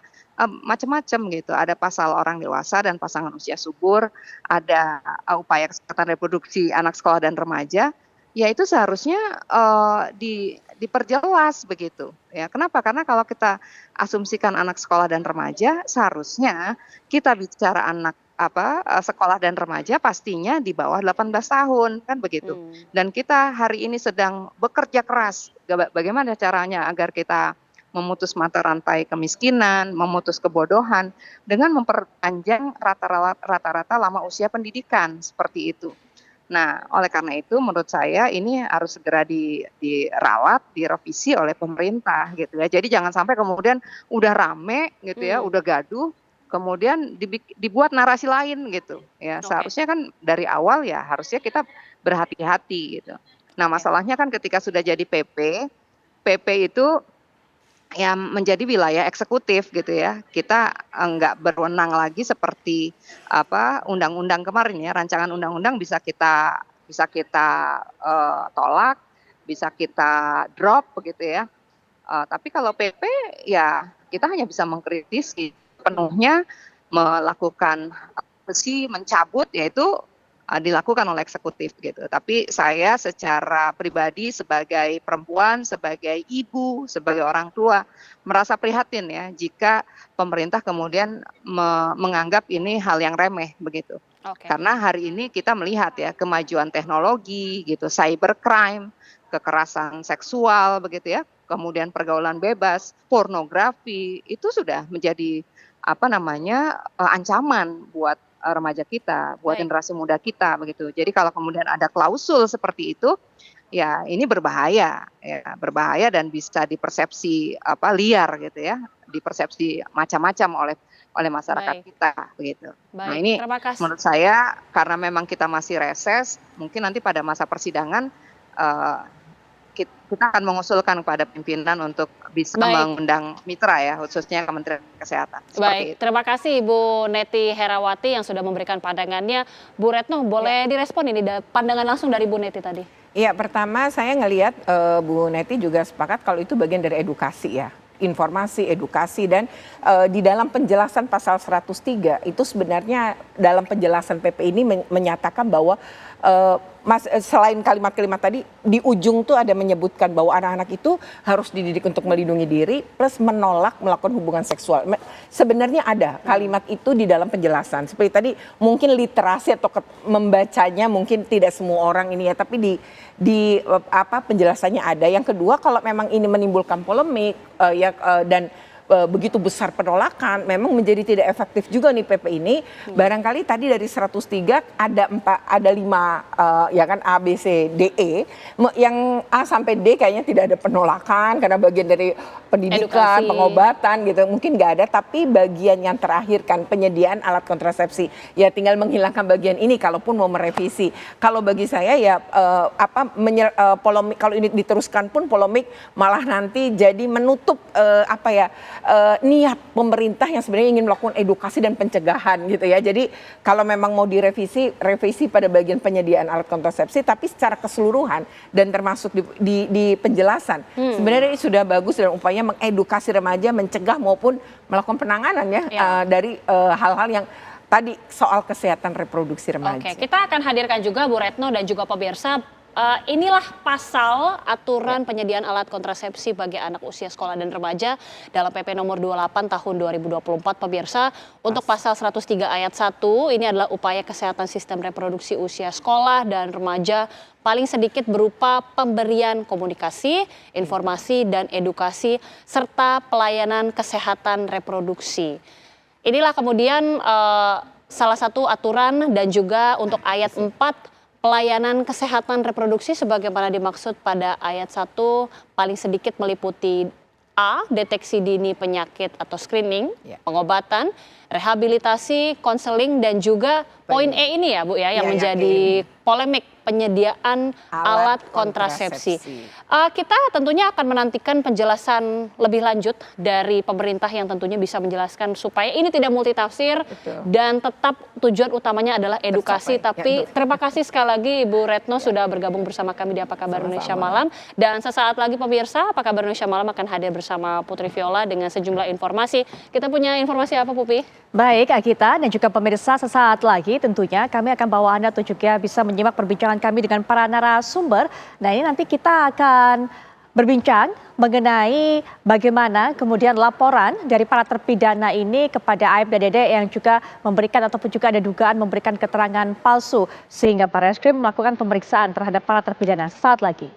macam-macam gitu. Ada pasal orang dewasa dan pasangan usia subur, ada upaya kesehatan reproduksi anak sekolah dan remaja. Ya itu seharusnya diperjelas begitu. Ya, kenapa? Karena kalau kita asumsikan anak sekolah dan remaja, seharusnya kita bicara anak sekolah dan remaja pastinya di bawah 18 tahun kan begitu. Dan kita hari ini sedang bekerja keras bagaimana caranya agar kita memutus mata rantai kemiskinan, memutus kebodohan dengan memperpanjang rata-rata lama usia pendidikan seperti itu. Nah, oleh karena itu menurut saya ini harus segera diralat, direvisi oleh pemerintah gitu ya. Jadi jangan sampai kemudian udah rame gitu ya, udah gaduh, kemudian dibuat narasi lain gitu ya. Seharusnya kan dari awal ya harusnya kita berhati-hati gitu. Nah, masalahnya kan ketika sudah jadi PP itu ya menjadi wilayah eksekutif gitu ya. Kita nggak berwenang lagi seperti undang-undang kemarin ya, rancangan undang-undang bisa kita tolak, bisa kita drop begitu ya. Tapi kalau PP ya kita hanya bisa mengkritisi, penuhnya melakukan mencabut yaitu dilakukan oleh eksekutif gitu. Tapi saya secara pribadi sebagai perempuan, sebagai ibu, sebagai orang tua merasa prihatin ya jika pemerintah kemudian menganggap ini hal yang remeh begitu. Karena hari ini kita melihat ya kemajuan teknologi gitu, cybercrime, kekerasan seksual begitu ya, kemudian pergaulan bebas, pornografi itu sudah menjadi ancaman buat remaja kita, buat generasi muda kita begitu. Jadi kalau kemudian ada klausul seperti itu, ya ini berbahaya dan bisa dipersepsi liar gitu ya, dipersepsi macam-macam oleh masyarakat kita begitu. Nah ini menurut saya karena memang kita masih reses, mungkin nanti pada masa persidangan kita akan mengusulkan kepada pimpinan untuk bisa mengundang mitra ya, khususnya Kementerian Kesehatan. Baik, terima kasih Ibu Neti Herawati yang sudah memberikan pandangannya. Bu Retno, boleh direspon ini pandangan langsung dari Bu Neti tadi? Iya, pertama saya ngelihat Bu Neti juga sepakat kalau itu bagian dari edukasi ya. Informasi, edukasi, dan di dalam penjelasan pasal 103 itu sebenarnya dalam penjelasan PP ini menyatakan bahwa selain kalimat-kalimat tadi di ujung tuh ada menyebutkan bahwa anak-anak itu harus dididik untuk melindungi diri plus menolak melakukan hubungan seksual. Sebenarnya ada kalimat itu di dalam penjelasan. Seperti tadi mungkin literasi atau membacanya mungkin tidak semua orang ini ya, tapi di penjelasannya ada. Yang kedua, kalau memang ini menimbulkan polemik dan begitu besar penolakan, memang menjadi tidak efektif juga nih PP ini. Barangkali tadi dari 103 ada 5 ya kan, A, B, C, D, E. Yang A sampai D kayaknya tidak ada penolakan karena bagian dari pendidikan, pengobatan gitu. Mungkin nggak ada, tapi bagian yang terakhir kan penyediaan alat kontrasepsi. Ya tinggal menghilangkan bagian ini kalaupun mau merevisi. Kalau bagi saya ya polemik, kalau ini diteruskan pun polemik malah nanti jadi menutup niat pemerintah yang sebenarnya ingin melakukan edukasi dan pencegahan gitu ya. Jadi kalau memang mau revisi pada bagian penyediaan alat kontrasepsi, tapi secara keseluruhan dan termasuk di penjelasan. Sebenarnya ini sudah bagus dan upaya mengedukasi remaja, mencegah maupun melakukan penanganan ya. Dari hal-hal yang tadi soal kesehatan reproduksi remaja. Oke, kita akan hadirkan juga Bu Retno dan juga pemirsa. Inilah pasal aturan penyediaan alat kontrasepsi bagi anak usia sekolah dan remaja dalam PP nomor 28 tahun 2024 pemirsa. Untuk pasal 103 ayat 1 ini adalah upaya kesehatan sistem reproduksi usia sekolah dan remaja paling sedikit berupa pemberian komunikasi, informasi dan edukasi serta pelayanan kesehatan reproduksi. Inilah kemudian salah satu aturan dan juga untuk ayat 4 pelayanan kesehatan reproduksi sebagaimana dimaksud pada ayat 1 paling sedikit meliputi A. Deteksi dini penyakit atau screening, Ya. pengobatan, rehabilitasi, konseling, dan juga poin E ini ya Bu ya, yang Ya, yang menjadi polemik, penyediaan alat kontrasepsi. Kita tentunya akan menantikan penjelasan lebih lanjut dari pemerintah yang tentunya bisa menjelaskan supaya ini tidak multitafsir. Betul. Dan tetap tujuan utamanya adalah edukasi. Tercapai. Tapi terima kasih sekali lagi Ibu Retno sudah bergabung bersama kami di Apa Kabar Indonesia Malam. Dan sesaat lagi pemirsa, Apa Kabar Indonesia Malam akan hadir bersama Putri Viola dengan sejumlah informasi. Kita punya informasi apa Pupi? Baik, Agita dan juga pemirsa, sesaat lagi tentunya kami akan bawa Anda untuk juga bisa menyimak perbincangan kami dengan para narasumber. Nah, ini nanti kita akan berbincang mengenai bagaimana kemudian laporan dari para terpidana ini kepada Aib dan Dede yang juga memberikan ataupun juga ada dugaan memberikan keterangan palsu sehingga Barreskrim melakukan pemeriksaan terhadap para terpidana. Sesaat lagi.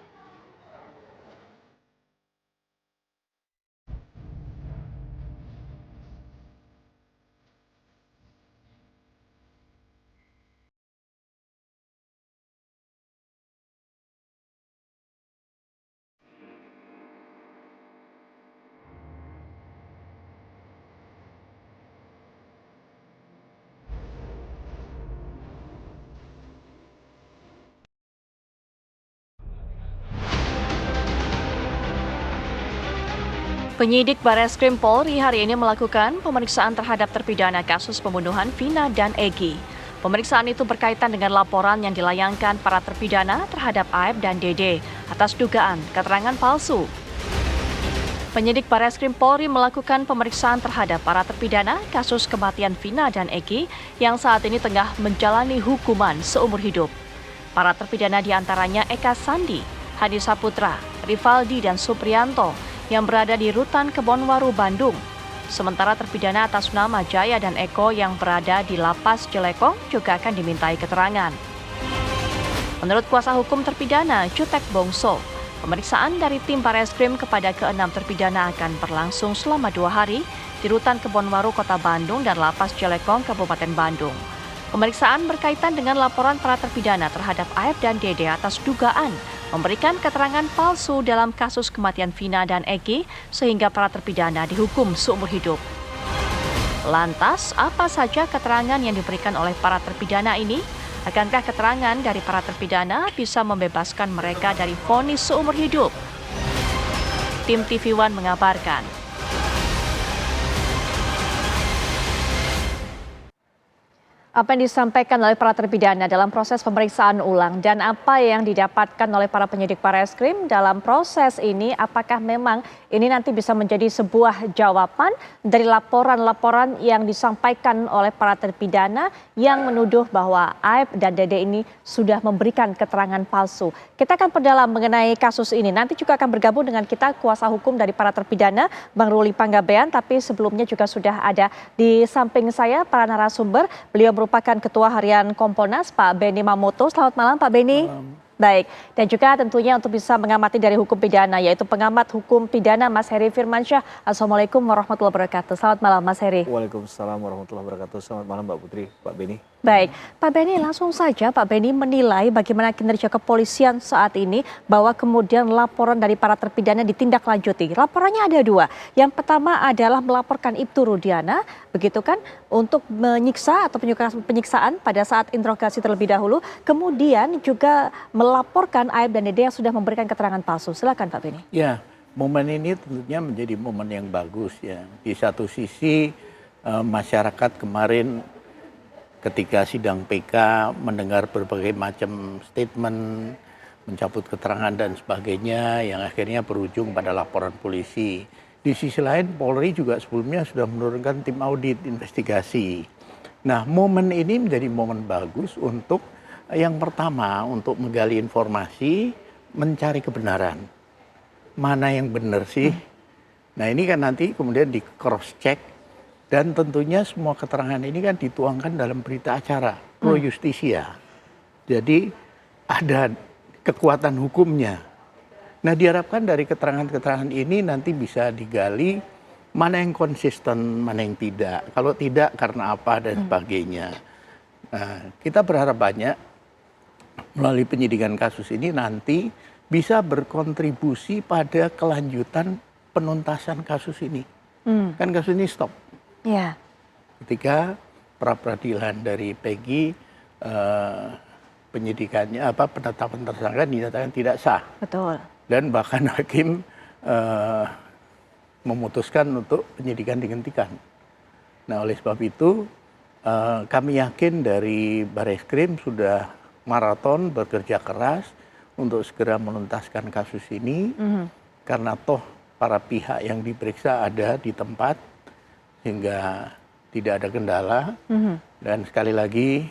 Penyidik Barreskrim Polri hari ini melakukan pemeriksaan terhadap terpidana kasus pembunuhan Vina dan Egy. Pemeriksaan itu berkaitan dengan laporan yang dilayangkan para terpidana terhadap Aib dan Dede atas dugaan keterangan palsu. Penyidik Barreskrim Polri melakukan pemeriksaan terhadap para terpidana kasus kematian Vina dan Egy yang saat ini tengah menjalani hukuman seumur hidup. Para terpidana diantaranya Eka Sandi, Hadi Saputra, Rivaldi, dan Suprianto yang berada di Rutan Kebonwaru, Bandung. Sementara terpidana atas nama Jaya dan Eko yang berada di Lapas Jelekong juga akan dimintai keterangan. Menurut kuasa hukum terpidana, Jutek Bongso, pemeriksaan dari tim Barreskrim kepada keenam terpidana akan berlangsung selama 2 hari di Rutan Kebonwaru, Kota Bandung dan Lapas Jelekong, Kabupaten Bandung. Pemeriksaan berkaitan dengan laporan para terpidana terhadap Aib dan Dede atas dugaan memberikan keterangan palsu dalam kasus kematian Vina dan Egy sehingga para terpidana dihukum seumur hidup. Lantas, apa saja keterangan yang diberikan oleh para terpidana ini? Akankah keterangan dari para terpidana bisa membebaskan mereka dari vonis seumur hidup? Tim TV One mengabarkan. Apa yang disampaikan oleh para terpidana dalam proses pemeriksaan ulang dan apa yang didapatkan oleh para penyidik Barreskrim dalam proses ini, apakah memang ini nanti bisa menjadi sebuah jawaban dari laporan-laporan yang disampaikan oleh para terpidana yang menuduh bahwa Aib dan Dede ini sudah memberikan keterangan palsu. Kita akan perdalam mengenai kasus ini. Nanti juga akan bergabung dengan kita kuasa hukum dari para terpidana, Bang Ruli Panggabean, tapi sebelumnya juga sudah ada di samping saya para narasumber. Beliau merupakan Ketua Harian Kompolnas, Pak Beni Mamoto. Selamat malam, Pak Beni. Baik, dan juga tentunya untuk bisa mengamati dari hukum pidana, yaitu pengamat hukum pidana Mas Heri Firmansyah. Assalamualaikum warahmatullahi wabarakatuh. Selamat malam, Mas Heri. Waalaikumsalam warahmatullahi wabarakatuh. Selamat malam, Mbak Putri, Pak Beni. Baik, Pak Beni, langsung saja Pak Beni menilai bagaimana kinerja kepolisian saat ini bahwa kemudian laporan dari para terpidana ditindaklanjuti. Laporannya ada 2. Yang pertama adalah melaporkan Ibtu Rudiana, begitu kan, untuk menyiksa atau penyiksaan pada saat interogasi terlebih dahulu. Kemudian juga melaporkan Aib dan Dede yang sudah memberikan keterangan palsu. Silakan Pak Beni. Ya, momen ini tentunya menjadi momen yang bagus ya. Di satu sisi masyarakat kemarin ketika sidang PK mendengar berbagai macam statement, mencabut keterangan dan sebagainya yang akhirnya berujung pada laporan polisi. Di sisi lain Polri juga sebelumnya sudah menurunkan tim audit investigasi. Nah, momen ini menjadi momen bagus untuk yang pertama untuk menggali informasi, mencari kebenaran. Mana yang benar sih? Nah, ini kan nanti kemudian di cross check. Dan tentunya semua keterangan ini kan dituangkan dalam berita acara pro justisia. Jadi ada kekuatan hukumnya. Nah, diharapkan dari keterangan-keterangan ini nanti bisa digali mana yang konsisten, mana yang tidak. Kalau tidak karena apa dan sebagainya. Nah, kita berharap banyak melalui penyidikan kasus ini nanti bisa berkontribusi pada kelanjutan penuntasan kasus ini. Kan kasus ini stop. Ya, Ketika pra peradilan dari Peggy penyidikannya penetapan tersangka dinyatakan tidak sah betul. dan bahkan hakim memutuskan untuk penyidikan dihentikan. Nah, oleh sebab itu kami yakin dari Barreskrim sudah maraton bekerja keras untuk segera menuntaskan kasus ini karena toh para pihak yang diperiksa ada di tempat sehingga tidak ada kendala dan sekali lagi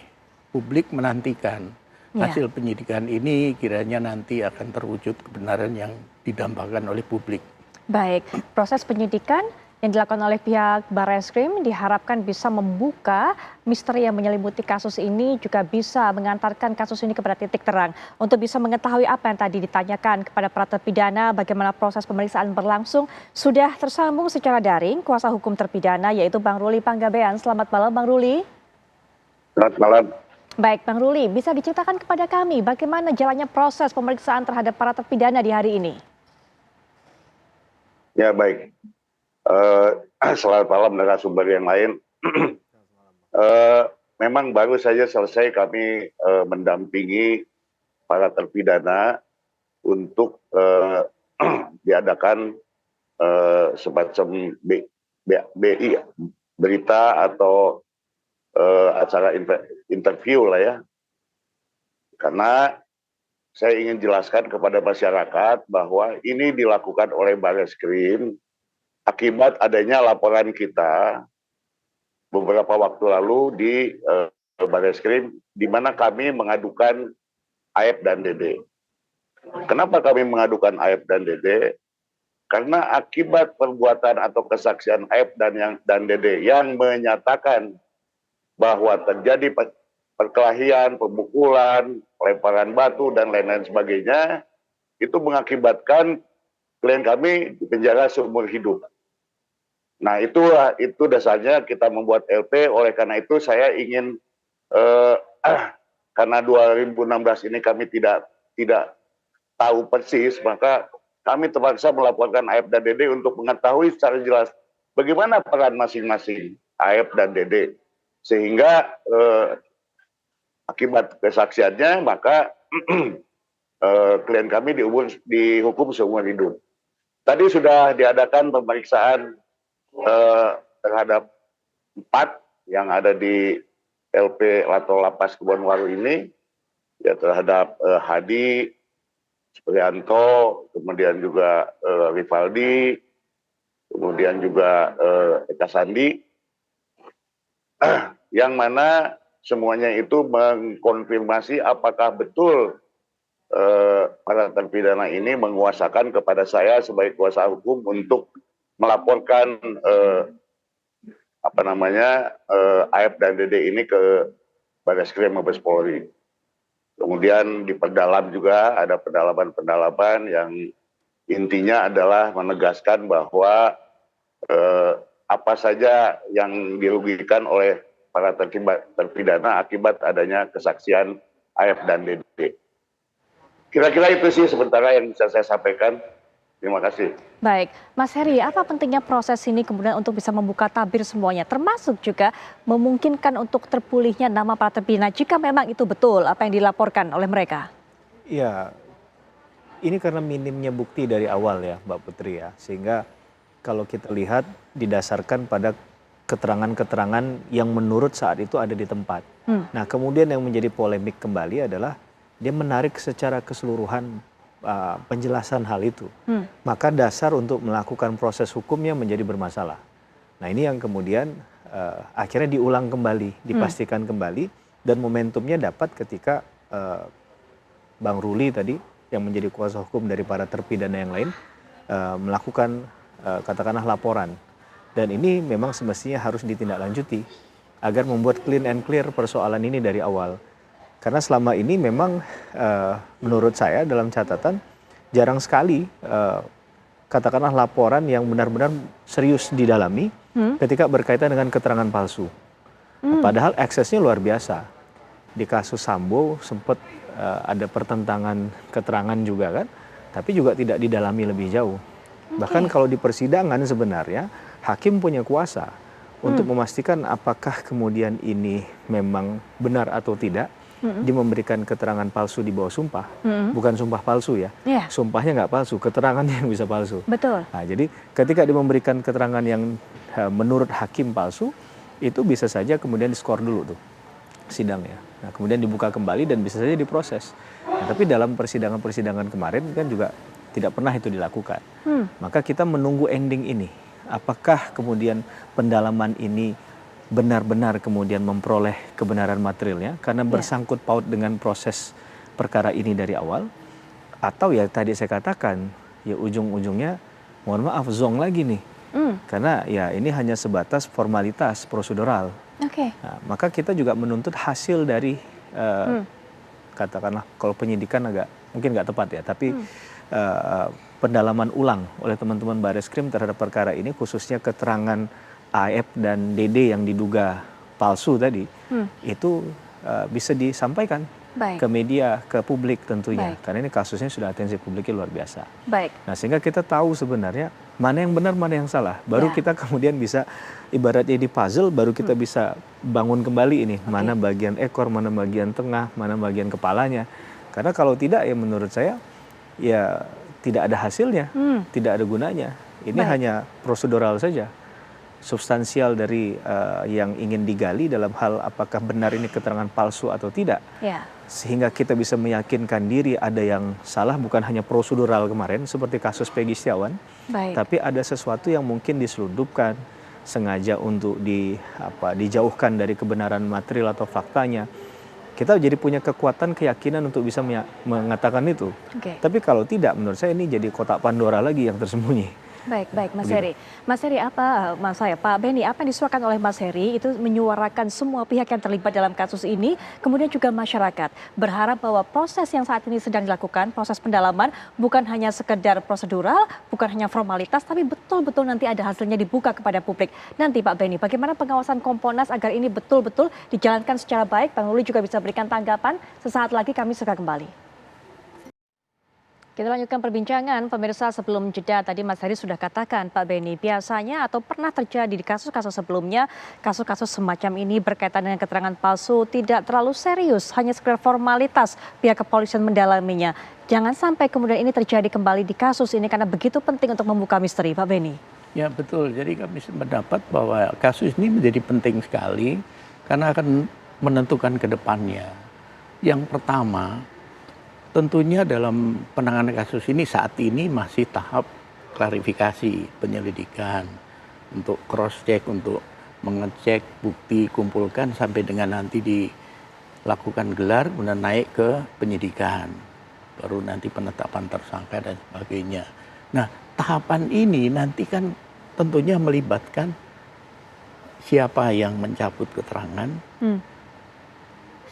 publik menantikan hasil penyidikan ini kiranya nanti akan terwujud kebenaran yang didambakan oleh publik. Baik, proses penyidikan yang dilakukan oleh pihak Barreskrim diharapkan bisa membuka misteri yang menyelimuti kasus ini, juga bisa mengantarkan kasus ini kepada titik terang. Untuk bisa mengetahui apa yang tadi ditanyakan kepada para terpidana, bagaimana proses pemeriksaan berlangsung, sudah tersambung secara daring kuasa hukum terpidana yaitu Bang Ruli Panggabean. Selamat malam Bang Ruli. Selamat malam. Baik Bang Ruli, bisa diceritakan kepada kami bagaimana jalannya proses pemeriksaan terhadap para terpidana di hari ini? Ya baik. Selamat malam narasumber yang lain. Memang baru saja selesai kami mendampingi para terpidana untuk diadakan semacam BI, berita atau acara interview lah ya. Karena saya ingin jelaskan kepada masyarakat bahwa ini dilakukan oleh Barreskrim akibat adanya laporan kita beberapa waktu lalu di Barreskrim di mana kami mengadukan Aep dan Dede. Kenapa kami mengadukan Aep dan Dede? Karena akibat perbuatan atau kesaksian Aep dan Dede yang menyatakan bahwa terjadi perkelahian, pemukulan, lemparan batu dan lain-lain sebagainya, itu mengakibatkan klien kami dipenjara seumur hidup. Nah itu dasarnya kita membuat LP. Oleh karena itu saya ingin karena 2016 ini kami tidak tahu persis, maka kami terpaksa melaporkan Aep dan Dede untuk mengetahui secara jelas bagaimana peran masing-masing Aep dan Dede, sehingga akibat kesaksiannya maka klien kami dihukum seumur hidup. Tadi sudah diadakan pemeriksaan terhadap 4 yang ada di LP atau Lapas Kebonwaru ini, ya terhadap Hadi, Supriyanto, kemudian juga Rivaldi, kemudian juga Eka Sandi, yang mana semuanya itu mengkonfirmasi apakah betul para terpidana ini menguasakan kepada saya sebagai kuasa hukum untuk melaporkan Aep dan Dede ini ke Barreskrim Mabes Polri. Kemudian diperdalam juga, ada pendalaman yang intinya adalah menegaskan bahwa apa saja yang dirugikan oleh para terpidana akibat adanya kesaksian Aep dan Dede. Kira-kira itu sih sementara yang bisa saya sampaikan. Terima kasih. Baik, Mas Heri, apa pentingnya proses ini kemudian untuk bisa membuka tabir semuanya, termasuk juga memungkinkan untuk terpulihnya nama para terpidana jika memang itu betul apa yang dilaporkan oleh mereka? Ya, ini karena minimnya bukti dari awal ya Mbak Putri ya, sehingga kalau kita lihat didasarkan pada keterangan-keterangan yang menurut saat itu ada di tempat. Nah kemudian yang menjadi polemik kembali adalah dia menarik secara keseluruhan penjelasan hal itu, maka dasar untuk melakukan proses hukumnya menjadi bermasalah. Nah ini yang kemudian akhirnya diulang kembali, dipastikan kembali, dan momentumnya dapat ketika Bang Ruli tadi yang menjadi kuasa hukum dari para terpidana yang lain melakukan katakanlah laporan, dan ini memang semestinya harus ditindaklanjuti agar membuat clean and clear persoalan ini dari awal. Karena selama ini memang menurut saya dalam catatan jarang sekali katakanlah laporan yang benar-benar serius didalami ketika berkaitan dengan keterangan palsu. Padahal eksesnya luar biasa. Di kasus Sambo sempat ada pertentangan keterangan juga kan, tapi juga tidak didalami lebih jauh. Bahkan kalau di persidangan sebenarnya hakim punya kuasa untuk memastikan apakah kemudian ini memang benar atau tidak. Dia memberikan keterangan palsu di bawah sumpah, bukan sumpah palsu ya. Sumpahnya nggak palsu, keterangannya yang bisa palsu. Betul. Nah, jadi ketika dia memberikan keterangan yang menurut hakim palsu, itu bisa saja kemudian diskor dulu tuh sidangnya. Nah, kemudian dibuka kembali dan bisa saja diproses. Nah, tapi dalam persidangan-persidangan kemarin kan juga tidak pernah itu dilakukan. Maka kita menunggu ending ini. Apakah kemudian pendalaman ini benar-benar kemudian memperoleh kebenaran materialnya karena bersangkut paut dengan proses perkara ini dari awal, atau ya tadi saya katakan ya ujung-ujungnya mohon maaf zong lagi nih, karena ya ini hanya sebatas formalitas prosedural. Nah, maka kita juga menuntut hasil dari katakanlah kalau penyidikan agak mungkin nggak tepat ya, tapi pendalaman ulang oleh teman-teman Bareskrim terhadap perkara ini, khususnya keterangan AF dan DD yang diduga palsu tadi, itu bisa disampaikan ke media, ke publik tentunya. Karena ini kasusnya sudah atensi publiknya luar biasa. Nah, sehingga kita tahu sebenarnya mana yang benar, mana yang salah. Baru kita kemudian bisa, ibaratnya di puzzle, baru kita bisa bangun kembali ini. Mana bagian ekor, mana bagian tengah, mana bagian kepalanya. Karena kalau tidak ya menurut saya, ya tidak ada hasilnya, tidak ada gunanya. Ini hanya prosedural saja. Substansial dari yang ingin digali dalam hal apakah benar ini keterangan palsu atau tidak, sehingga kita bisa meyakinkan diri ada yang salah, bukan hanya prosedural kemarin seperti kasus Peggy Setiawan, tapi ada sesuatu yang mungkin diselundupkan sengaja untuk dijauhkan dari kebenaran material atau faktanya. Kita jadi punya kekuatan, keyakinan untuk bisa mengatakan itu. Tapi kalau tidak, menurut saya ini jadi kotak Pandora lagi yang tersembunyi. Baik Mas Heri. Mas Heri, Pak Benny, apa yang disuarakan oleh Mas Heri itu menyuarakan semua pihak yang terlibat dalam kasus ini, kemudian juga masyarakat berharap bahwa proses yang saat ini sedang dilakukan, proses pendalaman, bukan hanya sekedar prosedural, bukan hanya formalitas, tapi betul-betul nanti ada hasilnya dibuka kepada publik. Nanti Pak Benny, bagaimana pengawasan Kompolnas agar ini betul-betul dijalankan secara baik? Bang Luli juga bisa berikan tanggapan. Sesaat lagi kami segera kembali. Kita lanjutkan perbincangan, pemirsa. Sebelum jeda tadi Mas Heri sudah katakan, Pak Benny, biasanya atau pernah terjadi di kasus-kasus sebelumnya, kasus-kasus semacam ini berkaitan dengan keterangan palsu tidak terlalu serius, hanya sekedar formalitas pihak kepolisian mendalaminya. Jangan sampai kemudian ini terjadi kembali di kasus ini karena begitu penting untuk membuka misteri, Pak Benny. Ya betul, jadi kami mendapat bahwa kasus ini menjadi penting sekali karena akan menentukan ke depannya. Yang pertama, tentunya dalam penanganan kasus ini saat ini masih tahap klarifikasi penyelidikan untuk cross check, untuk mengecek bukti, kumpulkan sampai dengan nanti dilakukan gelar, kemudian naik ke penyidikan, baru nanti penetapan tersangka dan sebagainya. Nah, tahapan ini nanti kan tentunya melibatkan siapa yang mencabut keterangan,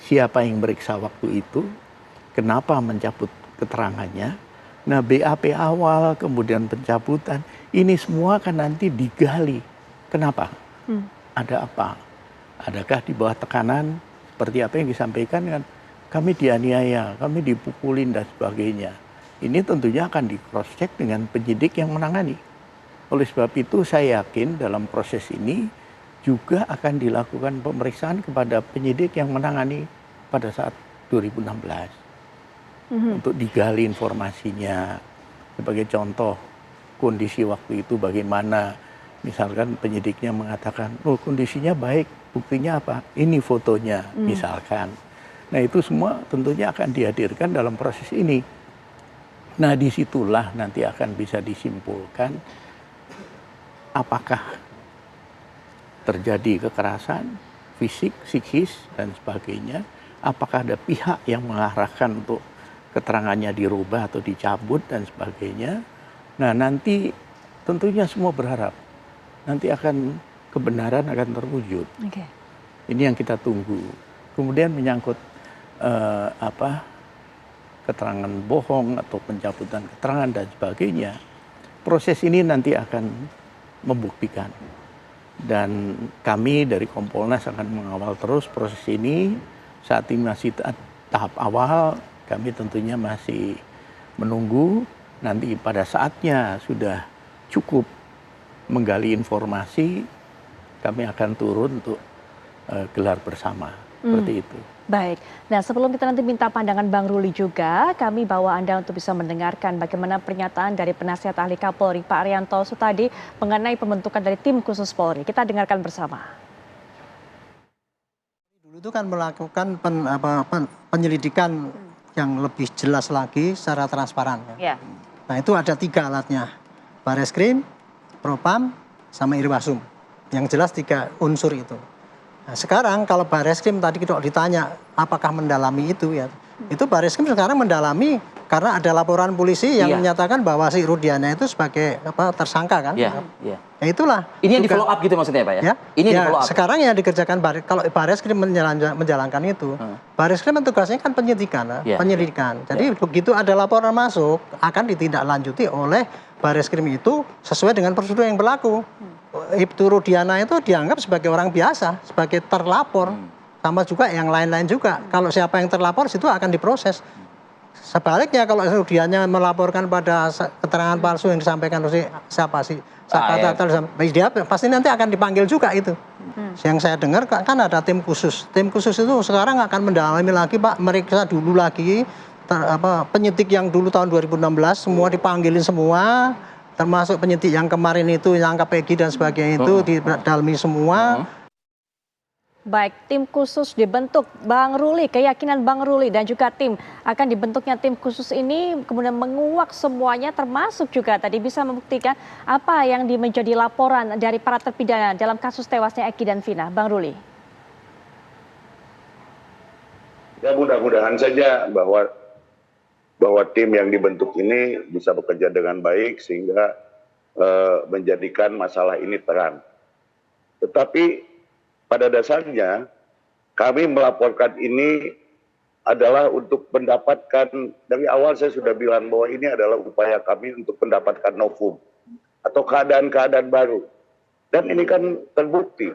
siapa yang meriksa waktu itu, kenapa mencabut keterangannya. Nah, BAP awal, kemudian pencabutan, ini semua kan nanti digali. Kenapa? Ada apa? Adakah di bawah tekanan, seperti apa yang disampaikan kan, kami dianiaya, kami dipukulin dan sebagainya. Ini tentunya akan di cross check dengan penyidik yang menangani. Oleh sebab itu saya yakin dalam proses ini juga akan dilakukan pemeriksaan kepada penyidik yang menangani pada saat 2016. Untuk digali informasinya. Sebagai contoh, kondisi waktu itu bagaimana. Misalkan penyidiknya mengatakan, oh kondisinya baik, buktinya apa? Ini fotonya, misalkan. Nah itu semua tentunya akan dihadirkan dalam proses ini. Nah disitulah nanti akan bisa disimpulkan apakah terjadi kekerasan fisik, psikis, dan sebagainya. Apakah ada pihak yang mengarahkan untuk keterangannya dirubah atau dicabut dan sebagainya. Nah nanti tentunya semua berharap nanti akan kebenaran akan terwujud. Ini yang kita tunggu. Kemudian menyangkut keterangan bohong atau pencabutan keterangan dan sebagainya. Proses ini nanti akan membuktikan. Dan kami dari Kompolnas akan mengawal terus proses ini. Saat ini masih tahap awal. Kami tentunya masih menunggu nanti pada saatnya sudah cukup menggali informasi, kami akan turun untuk gelar bersama, seperti itu. Baik, nah sebelum kita nanti minta pandangan Bang Ruli juga, kami bawa Anda untuk bisa mendengarkan bagaimana pernyataan dari penasihat ahli Kapolri Pak Arianto Sutadi mengenai pembentukan dari tim khusus Polri. Kita dengarkan bersama. Dulu itu kan melakukan penyelidikan yang lebih jelas lagi secara transparan. Ya. Nah itu ada 3 alatnya, Bareskrim, Propam, sama Irwasum. Yang jelas 3 unsur itu. Nah, sekarang kalau Bareskrim tadi kita ditanya apakah mendalami itu ya, itu Bareskrim sekarang mendalami karena ada laporan polisi yang menyatakan bahwa si Rudiana itu sebagai tersangka kan. Iya. Ya itulah. Ini yang di follow up gitu maksudnya Pak ya? Ini ya, di follow up. sekarang yang dikerjakan kalau Bareskrim menjalankan itu, Bareskrim tugasnya kan penyelidikan. Jadi begitu ada laporan masuk akan ditindaklanjuti oleh Bareskrim itu sesuai dengan prosedur yang berlaku. Ibtu Rudiana itu dianggap sebagai orang biasa, sebagai terlapor, sama juga yang lain-lain juga. Kalau siapa yang terlapor situ akan diproses. Sebaliknya kalau Rudiana melaporkan pada keterangan palsu yang disampaikan oleh siapa sih, dia pasti nanti akan dipanggil juga itu. Yang saya dengar kan ada tim khusus. Tim khusus itu sekarang akan mendalami lagi Pak, meriksa dulu lagi penyidik yang dulu tahun 2016 semua dipanggilin semua. Termasuk penyidik yang kemarin itu, yang KPG dan sebagainya itu didalami semua. Baik, tim khusus dibentuk. Bang Ruli, keyakinan Bang Ruli dan juga tim akan dibentuknya tim khusus ini kemudian menguak semuanya termasuk juga tadi bisa membuktikan apa yang menjadi laporan dari para terpidana dalam kasus tewasnya Eki dan Vina. Bang Ruli. Ya mudah-mudahan saja bahwa tim yang dibentuk ini bisa bekerja dengan baik sehingga menjadikan masalah ini terang. Tetapi pada dasarnya kami melaporkan ini adalah untuk mendapatkan, dari awal saya sudah bilang bahwa ini adalah upaya kami untuk mendapatkan novum atau keadaan-keadaan baru. Dan ini kan terbukti.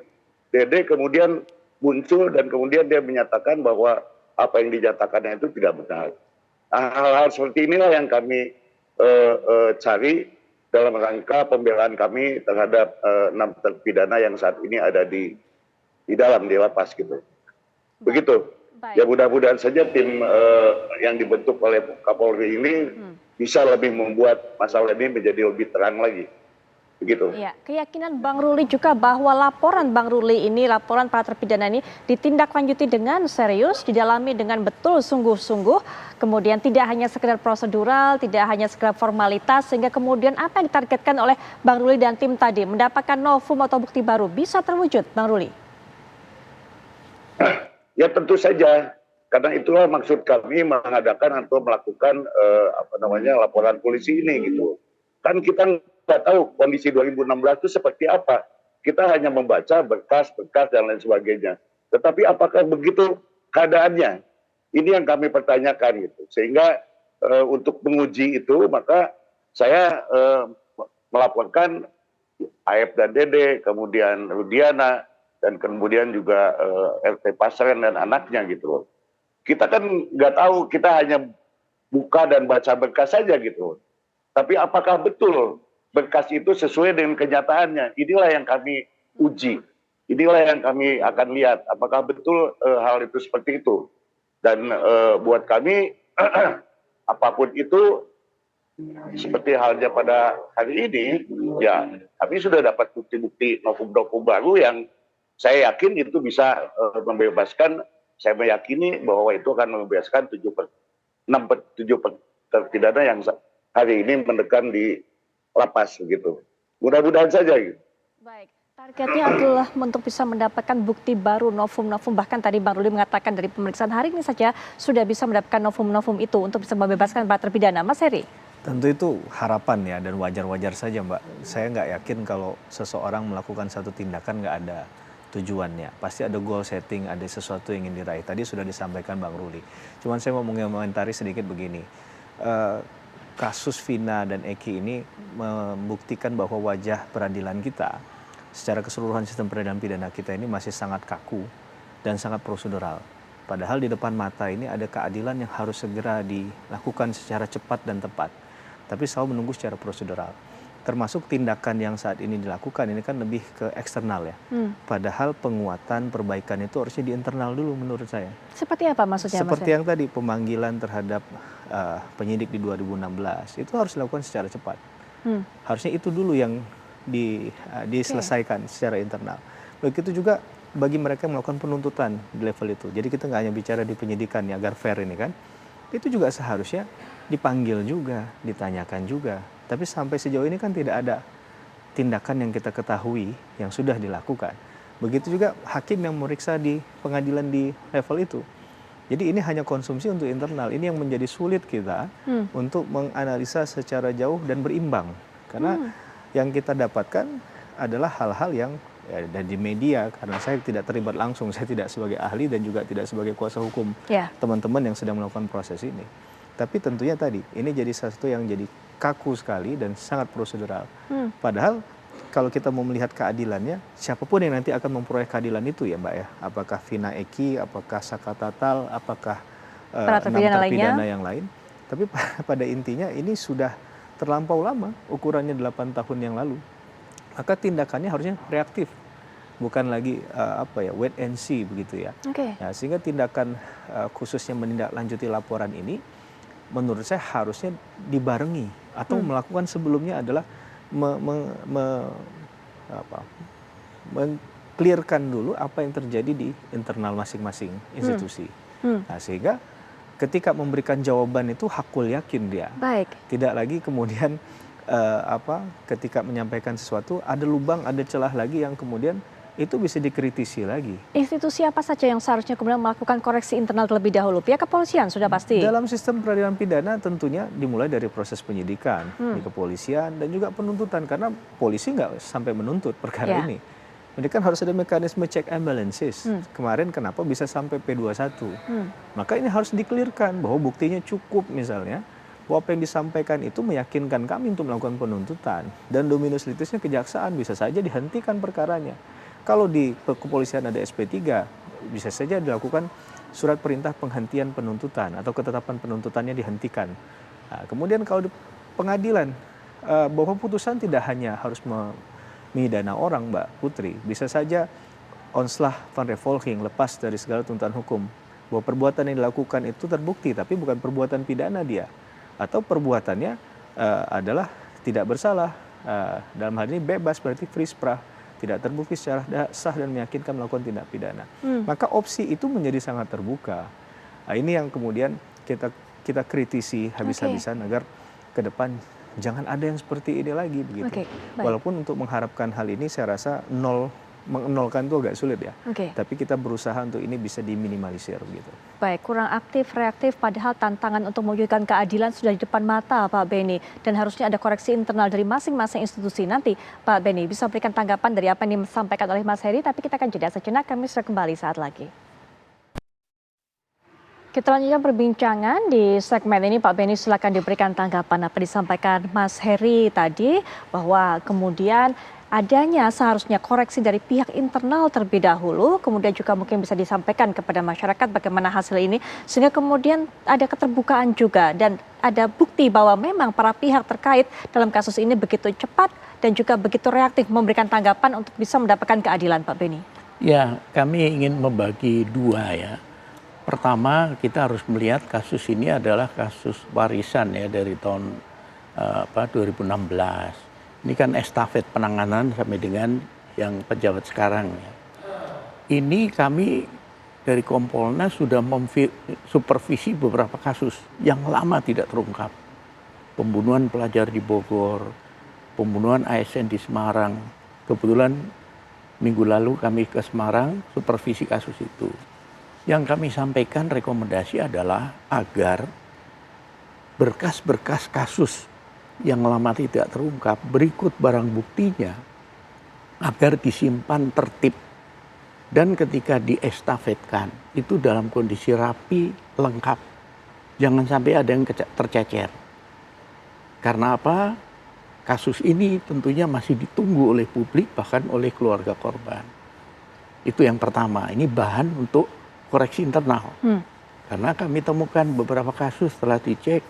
Dede kemudian muncul dan kemudian dia menyatakan bahwa apa yang dinyatakannya itu tidak benar. Hal-hal seperti inilah yang kami cari dalam rangka pembelaan kami terhadap 6 terpidana yang saat ini ada di dalam di lapas gitu. Begitu. Ya mudah-mudahan saja tim yang dibentuk oleh Kapolri ini bisa lebih membuat masalah ini menjadi lebih terang lagi. Begitu. Ya, keyakinan Bang Ruli juga bahwa laporan Bang Ruli ini, laporan para terpidana ini ditindaklanjuti dengan serius, didalami dengan betul sungguh-sungguh, kemudian tidak hanya sekedar prosedural, tidak hanya sekedar formalitas, sehingga kemudian apa yang ditargetkan oleh Bang Ruli dan tim tadi, mendapatkan novum atau bukti baru, bisa terwujud, Bang Ruli? Ya tentu saja, karena itulah maksud kami mengadakan atau melakukan laporan polisi ini gitu. Kan kita nggak tahu kondisi 2016 itu seperti apa. Kita hanya membaca berkas-berkas dan lain sebagainya. Tetapi apakah begitu keadaannya? Ini yang kami pertanyakan gitu. Sehingga untuk menguji itu maka saya melaporkan Aep dan Dede, kemudian Rudiana, dan kemudian juga RT Pasren dan anaknya gitu. Kita kan nggak tahu, kita hanya buka dan baca berkas saja gitu. Tapi apakah betul berkas itu sesuai dengan kenyataannya? Inilah yang kami uji. Inilah yang kami akan lihat. Apakah betul hal itu seperti itu? Dan buat kami, apapun itu, seperti halnya pada hari ini, ya kami sudah dapat bukti-bukti novum-novum baru yang saya yakin itu bisa membebaskan. Saya meyakini bahwa itu akan membebaskan 7 terpidana yang hari ini mendekat di lapas gitu. Mudah-mudahan saja gitu. Baik, targetnya adalah untuk bisa mendapatkan bukti baru, novum-novum. Bahkan tadi Bang Ruli mengatakan dari pemeriksaan hari ini saja sudah bisa mendapatkan novum-novum itu untuk bisa membebaskan para terpidana. Mas Heri? Tentu itu harapan ya, dan wajar-wajar saja Mbak. Saya nggak yakin kalau seseorang melakukan satu tindakan nggak ada tujuannya. Pasti ada goal setting, ada sesuatu yang ingin diraih. Tadi sudah disampaikan Bang Ruli. Cuman saya mau mengomentari sedikit begini. Kasus Vina dan Eki ini membuktikan bahwa wajah peradilan kita secara keseluruhan sistem peradilan pidana kita ini masih sangat kaku dan sangat prosedural. Padahal di depan mata ini ada keadilan yang harus segera dilakukan secara cepat dan tepat. Tapi selalu menunggu secara prosedural. termasuk tindakan yang saat ini dilakukan ini kan lebih ke eksternal ya. Padahal penguatan perbaikan itu harusnya di internal dulu menurut saya. Seperti apa maksudnya, Seperti yang tadi pemanggilan terhadap penyidik di 2016 itu harus dilakukan secara cepat. Harusnya itu dulu yang diselesaikan secara internal. Begitu juga bagi mereka yang melakukan penuntutan di level itu. Jadi kita nggak hanya bicara di penyidikan ya, agar fair ini kan. Itu juga seharusnya dipanggil juga, ditanyakan juga. Tapi sampai sejauh ini kan tidak ada tindakan yang kita ketahui yang sudah dilakukan. Begitu juga hakim yang meriksa di pengadilan di level itu. Jadi ini hanya konsumsi untuk internal. Ini yang menjadi sulit kita untuk menganalisa secara jauh dan berimbang. Karena yang kita dapatkan adalah hal-hal yang dari media, karena saya tidak terlibat langsung, saya tidak sebagai ahli dan juga tidak sebagai kuasa hukum teman-teman yang sedang melakukan proses ini. Tapi tentunya tadi, ini jadi sesuatu yang jadi kaku sekali dan sangat prosedural. Padahal kalau kita mau melihat keadilannya, siapapun yang nanti akan memperoleh keadilan itu ya Mbak ya. Apakah Vina Eki, apakah Saka Tatal, apakah 6 terpidana yang lain. Tapi pada intinya ini sudah terlampau lama, ukurannya 8 tahun yang lalu. Maka tindakannya harusnya reaktif. Bukan lagi wait and see begitu ya. Nah, sehingga tindakan khususnya menindaklanjuti laporan ini menurut saya harusnya dibarengi atau melakukan sebelumnya adalah meng-clearkan dulu apa yang terjadi di internal masing-masing institusi. Nah, sehingga ketika memberikan jawaban itu hakul yakin dia. Tidak lagi kemudian ketika menyampaikan sesuatu ada lubang, ada celah lagi yang kemudian itu bisa dikritisi lagi. Institusi apa saja yang seharusnya kemudian melakukan koreksi internal terlebih dahulu? Pihak kepolisian sudah pasti. Dalam sistem peradilan pidana tentunya dimulai dari proses penyidikan di kepolisian dan juga penuntutan, karena polisi nggak sampai menuntut perkara ini. Jadi kan harus ada mekanisme check and balances. Kemarin kenapa bisa sampai P21? Maka ini harus dikelirkan bahwa buktinya cukup misalnya, bahwa apa yang disampaikan itu meyakinkan kami untuk melakukan penuntutan. Dan dominus litisnya kejaksaan bisa saja dihentikan perkaranya. Kalau di kepolisian ada SP3, bisa saja dilakukan surat perintah penghentian penuntutan atau ketetapan penuntutannya dihentikan. Nah, kemudian kalau di pengadilan, bahwa putusan tidak hanya harus memidana orang, Mbak Putri. Bisa saja onslah van revolving, lepas dari segala tuntutan hukum. Bahwa perbuatan yang dilakukan itu terbukti, tapi bukan perbuatan pidana dia. Atau perbuatannya adalah tidak bersalah. Dalam hal ini bebas, berarti free sprach. Tidak terbukti secara sah dan meyakinkan melakukan tindak pidana. Maka opsi itu menjadi sangat terbuka. Nah, ini yang kemudian kita kritisi habis-habisan agar ke depan jangan ada yang seperti ini lagi begitu. Walaupun untuk mengharapkan hal ini saya rasa menolkan itu agak sulit ya. Tapi kita berusaha untuk ini bisa diminimalisir begitu. Baik, kurang aktif, reaktif, padahal tantangan untuk mewujudkan keadilan sudah di depan mata Pak Beni. Dan harusnya ada koreksi internal dari masing-masing institusi. Nanti Pak Beni bisa berikan tanggapan dari apa yang disampaikan oleh Mas Heri, tapi kita akan jeda sejenak, kami sudah kembali saat lagi. Kita lanjutkan perbincangan di segmen ini. Pak Beni, silakan diberikan tanggapan apa disampaikan Mas Heri tadi, bahwa kemudian adanya seharusnya koreksi dari pihak internal terlebih dahulu, kemudian juga mungkin bisa disampaikan kepada masyarakat bagaimana hasil ini, sehingga kemudian ada keterbukaan juga dan ada bukti bahwa memang para pihak terkait dalam kasus ini begitu cepat dan juga begitu reaktif memberikan tanggapan untuk bisa mendapatkan keadilan, Pak Beni. Ya, kami ingin membagi dua ya. Pertama, kita harus melihat kasus ini adalah kasus warisan ya dari tahun 2016. Ini kan estafet penanganan sampai dengan yang pejabat sekarang. Ini kami dari Kompolnas sudah supervisi beberapa kasus yang lama tidak terungkap. Pembunuhan pelajar di Bogor, pembunuhan ASN di Semarang. Kebetulan minggu lalu kami ke Semarang supervisi kasus itu. Yang kami sampaikan rekomendasi adalah agar berkas-berkas kasus yang lama tidak terungkap, berikut barang buktinya agar disimpan tertib dan ketika diestafetkan itu dalam kondisi rapi, lengkap. Jangan sampai ada yang tercecer. Karena apa? Kasus ini tentunya masih ditunggu oleh publik, bahkan oleh keluarga korban. Itu yang pertama, ini bahan untuk koreksi internal. Karena kami temukan beberapa kasus setelah dicek,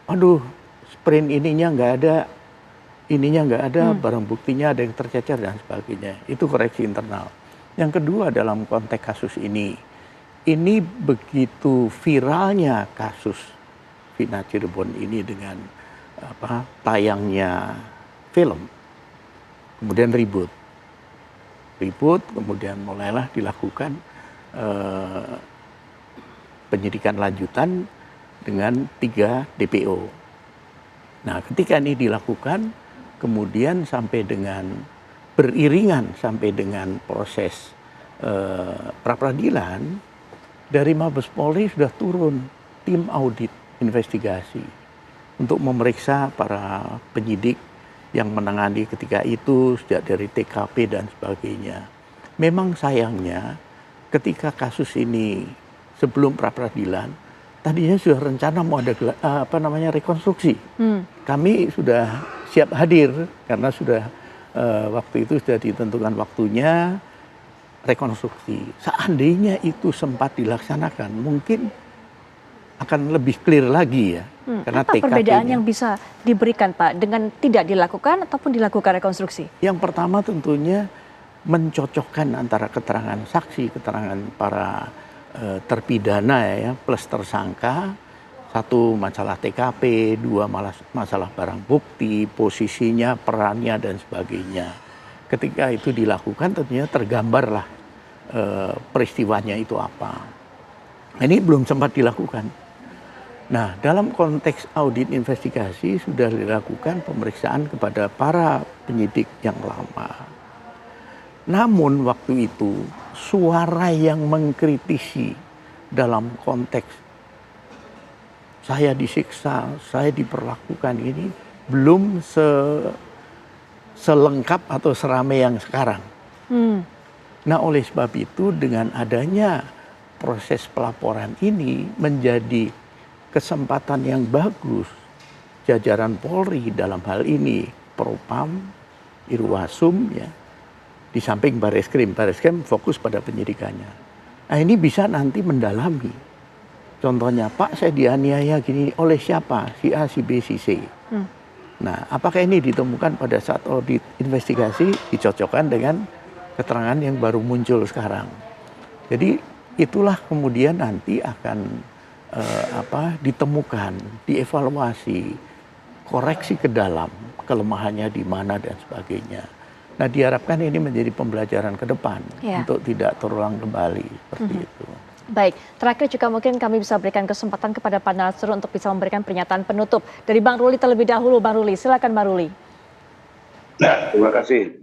aduh, sprint ininya nggak ada ininya nggak ada, barang buktinya ada yang tercecer dan sebagainya. Itu koreksi internal. Yang kedua dalam konteks kasus ini begitu viralnya kasus Vina Cirebon ini dengan tayangnya film, kemudian ribut, kemudian mulailah dilakukan penyidikan lanjutan dengan 3 DPO. Nah, ketika ini dilakukan, kemudian sampai dengan beriringan sampai dengan proses pra-peradilan, dari Mabes Polri sudah turun tim audit investigasi untuk memeriksa para penyidik yang menangani ketika itu, sejak dari TKP dan sebagainya. Memang sayangnya ketika kasus ini sebelum pra-peradilan, tadinya sudah rencana mau ada rekonstruksi. Kami sudah siap hadir karena sudah waktu itu sudah ditentukan waktunya rekonstruksi. Seandainya itu sempat dilaksanakan, mungkin akan lebih clear lagi ya. Karena apa perbedaan yang bisa diberikan Pak dengan tidak dilakukan ataupun dilakukan rekonstruksi? Yang pertama tentunya mencocokkan antara keterangan saksi, keterangan para terpidana ya, plus tersangka. Satu, masalah TKP, 2, masalah barang bukti, posisinya, perannya, dan sebagainya. Ketika itu dilakukan tentunya tergambarlah peristiwanya itu apa. Ini belum sempat dilakukan. Nah, dalam konteks audit investigasi sudah dilakukan pemeriksaan kepada para penyidik yang lama. Namun waktu itu suara yang mengkritisi dalam konteks saya disiksa, saya diperlakukan ini belum selengkap atau seramai yang sekarang. Nah, oleh sebab itu dengan adanya proses pelaporan ini menjadi kesempatan yang bagus jajaran Polri dalam hal ini Propam, Irwasum ya, di samping Bareskrim fokus pada penyidikannya. Nah, ini bisa nanti mendalami. Contohnya, Pak, saya dianiaya gini oleh siapa? Si A, si B, si C. Nah, apakah ini ditemukan pada saat audit investigasi dicocokkan dengan keterangan yang baru muncul sekarang. Jadi itulah kemudian nanti akan ditemukan, dievaluasi, koreksi ke dalam, kelemahannya di mana dan sebagainya. Nah, diharapkan ini menjadi pembelajaran ke depan untuk tidak terulang kembali seperti itu. Baik, terakhir juga mungkin kami bisa berikan kesempatan kepada Pak Nasrul untuk bisa memberikan pernyataan penutup. Dari Bang Ruli terlebih dahulu, Bang Ruli, silakan Bang Ruli. Nah, terima kasih.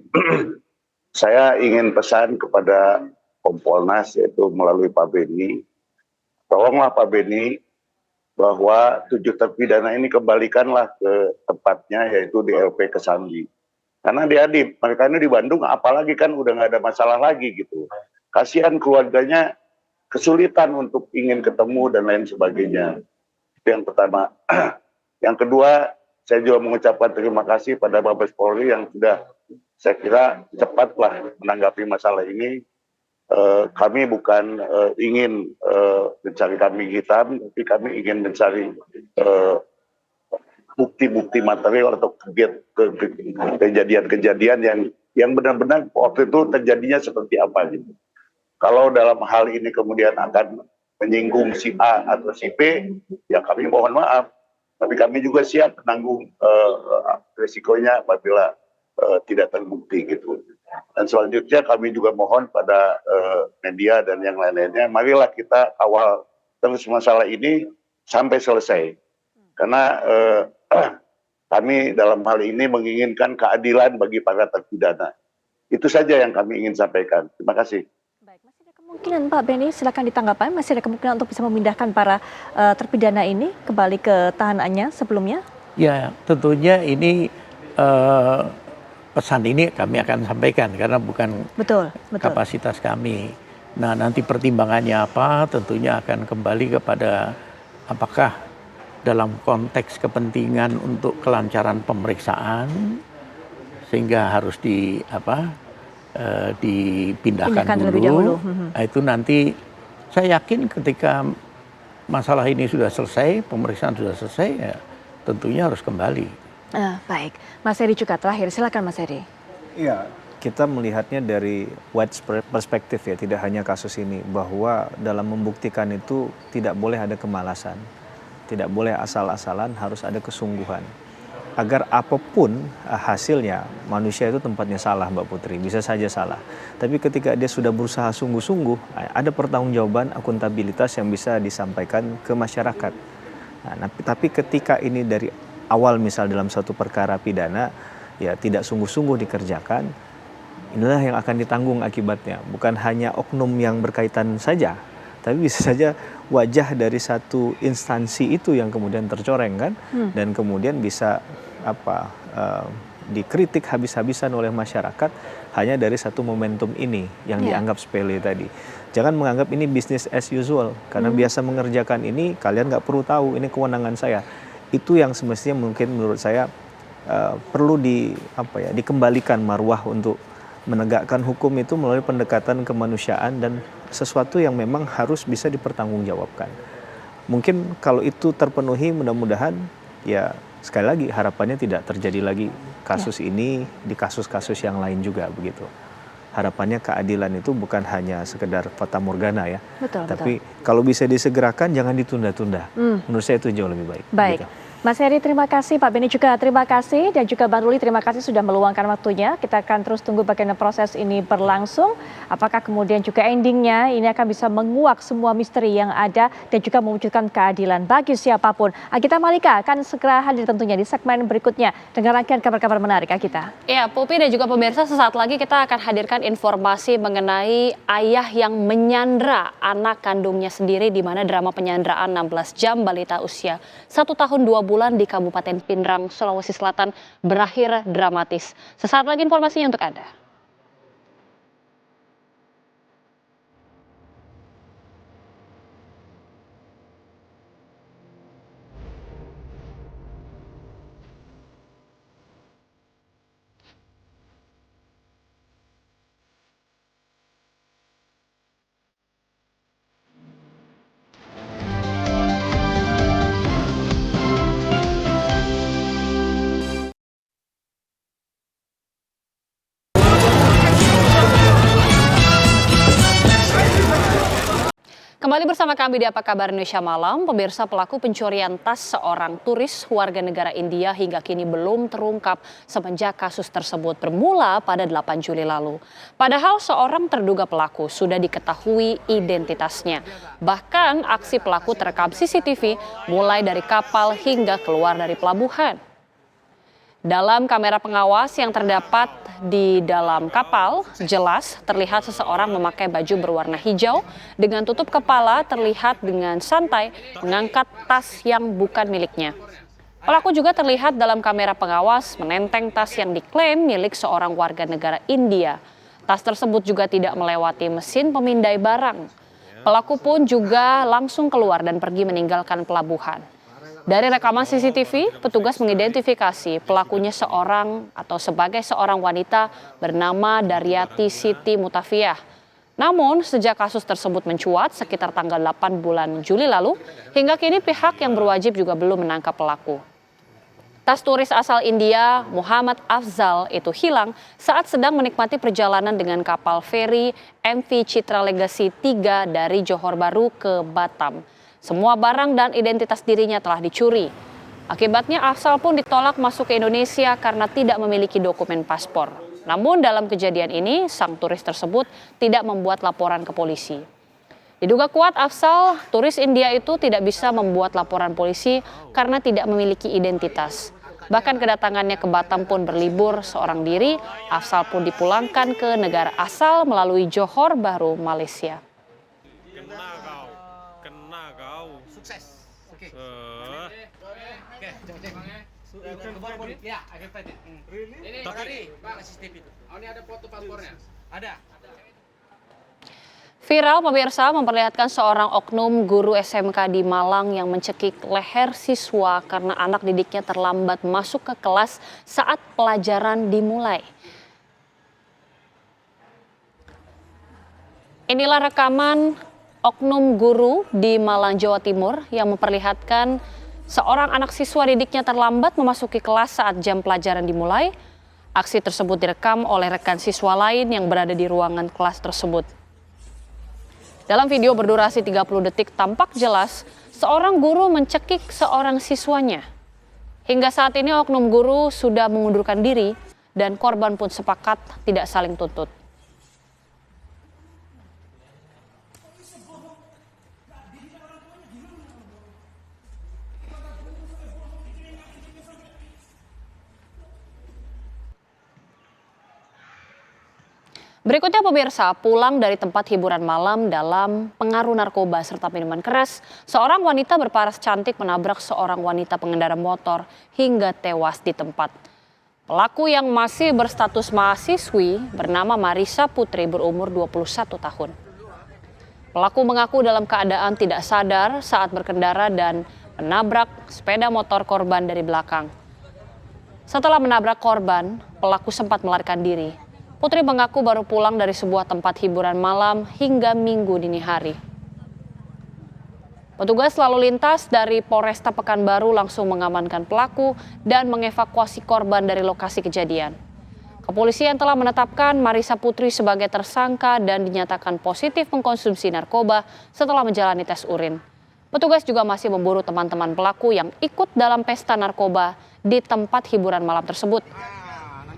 Saya ingin pesan kepada Kompolnas, yaitu melalui Pak Beni, tolonglah Pak Beni, bahwa 7 terpidana ini kembalikanlah ke tempatnya, yaitu di LP Kesambi. Karena mereka ini di Bandung, apalagi kan udah nggak ada masalah lagi gitu. Kasihan keluarganya, kesulitan untuk ingin ketemu dan lain sebagainya. Itu yang pertama. Yang kedua, saya juga mengucapkan terima kasih pada Mabes Polri yang sudah, saya kira, cepatlah menanggapi masalah ini. Kami bukan ingin mencari kambing hitam, tapi kami ingin mencari bukti-bukti material atau kejadian-kejadian yang benar-benar waktu itu terjadinya seperti apa gitu. Kalau dalam hal ini kemudian akan menyinggung si A atau si B, ya kami mohon maaf. Tapi kami juga siap menanggung risikonya apabila tidak terbukti gitu. Dan selanjutnya kami juga mohon pada media dan yang lain-lainnya, marilah kita awal terus masalah ini sampai selesai. Karena kami dalam hal ini menginginkan keadilan bagi para terpidana. Itu saja yang kami ingin sampaikan. Terima kasih. Kemungkinan Pak Beni, silakan ditanggapan, masih ada kemungkinan untuk bisa memindahkan para terpidana ini kembali ke tahanannya sebelumnya? Ya, tentunya ini pesan ini kami akan sampaikan karena bukan kapasitas kami. Nah, nanti pertimbangannya apa tentunya akan kembali kepada apakah dalam konteks kepentingan untuk kelancaran pemeriksaan sehingga harus dipindahkan dulu. Nah, itu nanti saya yakin ketika masalah ini sudah selesai, pemeriksaan sudah selesai, ya tentunya harus kembali. Baik, Mas Heri juga terakhir, silakan Mas Heri. Iya, kita melihatnya dari wide perspektif ya, tidak hanya kasus ini, bahwa dalam membuktikan itu tidak boleh ada kemalasan, tidak boleh asal-asalan, harus ada kesungguhan. Agar apapun hasilnya, manusia itu tempatnya salah Mbak Putri, bisa saja salah. Tapi ketika dia sudah berusaha sungguh-sungguh, ada pertanggungjawaban, akuntabilitas yang bisa disampaikan ke masyarakat. Nah, tapi ketika ini dari awal misal dalam suatu perkara pidana, ya tidak sungguh-sungguh dikerjakan, inilah yang akan ditanggung akibatnya. Bukan hanya oknum yang berkaitan saja, tapi bisa saja wajah dari satu instansi itu yang kemudian tercoreng kan, dan kemudian bisa dikritik habis-habisan oleh masyarakat hanya dari satu momentum ini yang dianggap sepele tadi. Jangan menganggap ini business as usual, karena biasa mengerjakan ini kalian nggak perlu tahu, ini kewenangan saya. Itu yang semestinya mungkin menurut saya perlu dikembalikan marwah untuk menegakkan hukum itu melalui pendekatan kemanusiaan dan sesuatu yang memang harus bisa dipertanggungjawabkan. Mungkin kalau itu terpenuhi, mudah-mudahan ya sekali lagi harapannya tidak terjadi lagi kasus ini di kasus-kasus yang lain juga begitu. Harapannya keadilan itu bukan hanya sekedar fata morgana ya, tapi kalau bisa disegerakan jangan ditunda-tunda. Menurut saya itu jauh lebih baik. Baik. Begitu. Mas Heri terima kasih, Pak Beni juga terima kasih, dan juga Bang Ruli terima kasih sudah meluangkan waktunya. Kita akan terus tunggu bagaimana proses ini berlangsung. Apakah kemudian juga endingnya ini akan bisa menguak semua misteri yang ada dan juga mewujudkan keadilan bagi siapapun. Agita Malika akan segera hadir tentunya di segmen berikutnya dengan rangkaian kabar-kabar menarik Agita. Ya, Pupi dan juga pemirsa, sesaat lagi kita akan hadirkan informasi mengenai ayah yang menyandra anak kandungnya sendiri, di mana drama penyanderaan 16 jam balita usia 1 tahun 2 bulan di Kabupaten Pindrang, Sulawesi Selatan berakhir dramatis. Sesaat lagi informasinya untuk Anda. Kembali bersama kami di Apa Kabar Indonesia Malam. Pemirsa, pelaku pencurian tas seorang turis warga negara India hingga kini belum terungkap semenjak kasus tersebut bermula pada 8 Juli lalu. Padahal seorang terduga pelaku sudah diketahui identitasnya. Bahkan aksi pelaku terekam CCTV mulai dari kapal hingga keluar dari pelabuhan. Dalam kamera pengawas yang terdapat di dalam kapal, jelas terlihat seseorang memakai baju berwarna hijau dengan tutup kepala, terlihat dengan santai mengangkat tas yang bukan miliknya. Pelaku juga terlihat dalam kamera pengawas menenteng tas yang diklaim milik seorang warga negara India. Tas tersebut juga tidak melewati mesin pemindai barang. Pelaku pun juga langsung keluar dan pergi meninggalkan pelabuhan. Dari rekaman CCTV, petugas mengidentifikasi pelakunya sebagai seorang wanita bernama Daryati Siti Mutafiah. Namun, sejak kasus tersebut mencuat sekitar tanggal 8 bulan Juli lalu, hingga kini pihak yang berwajib juga belum menangkap pelaku. Tas turis asal India, Muhammad Afzal, itu hilang saat sedang menikmati perjalanan dengan kapal feri MV Citra Legacy 3 dari Johor Bahru ke Batam. Semua barang dan identitas dirinya telah dicuri. Akibatnya Afzal pun ditolak masuk ke Indonesia karena tidak memiliki dokumen paspor. Namun dalam kejadian ini, sang turis tersebut tidak membuat laporan ke polisi. Diduga kuat Afzal, turis India itu tidak bisa membuat laporan polisi karena tidak memiliki identitas. Bahkan kedatangannya ke Batam pun berlibur seorang diri. Afzal pun dipulangkan ke negara asal melalui Johor Bahru, Malaysia. Viral pemirsa memperlihatkan seorang oknum guru SMK di Malang yang mencekik leher siswa karena anak didiknya terlambat masuk ke kelas saat pelajaran dimulai. Inilah rekaman oknum guru di Malang, Jawa Timur yang memperlihatkan Seorang anak siswa didiknya terlambat memasuki kelas saat jam pelajaran dimulai. Aksi tersebut direkam oleh rekan siswa lain yang berada di ruangan kelas tersebut. Dalam video berdurasi 30 detik tampak jelas seorang guru mencekik seorang siswanya. Hingga saat ini oknum guru sudah mengundurkan diri dan korban pun sepakat tidak saling tuntut. Berikutnya pemirsa, pulang dari tempat hiburan malam dalam pengaruh narkoba serta minuman keras, seorang wanita berparas cantik menabrak seorang wanita pengendara motor hingga tewas di tempat. Pelaku yang masih berstatus mahasiswi bernama Marisa Putri berumur 21 tahun. Pelaku mengaku dalam keadaan tidak sadar saat berkendara dan menabrak sepeda motor korban dari belakang. Setelah menabrak korban, pelaku sempat melarikan diri. Putri mengaku baru pulang dari sebuah tempat hiburan malam hingga Minggu dini hari. Petugas lalu lintas dari Polresta Pekanbaru langsung mengamankan pelaku dan mengevakuasi korban dari lokasi kejadian. Kepolisian telah menetapkan Marisa Putri sebagai tersangka dan dinyatakan positif mengkonsumsi narkoba setelah menjalani tes urin. Petugas juga masih memburu teman-teman pelaku yang ikut dalam pesta narkoba di tempat hiburan malam tersebut.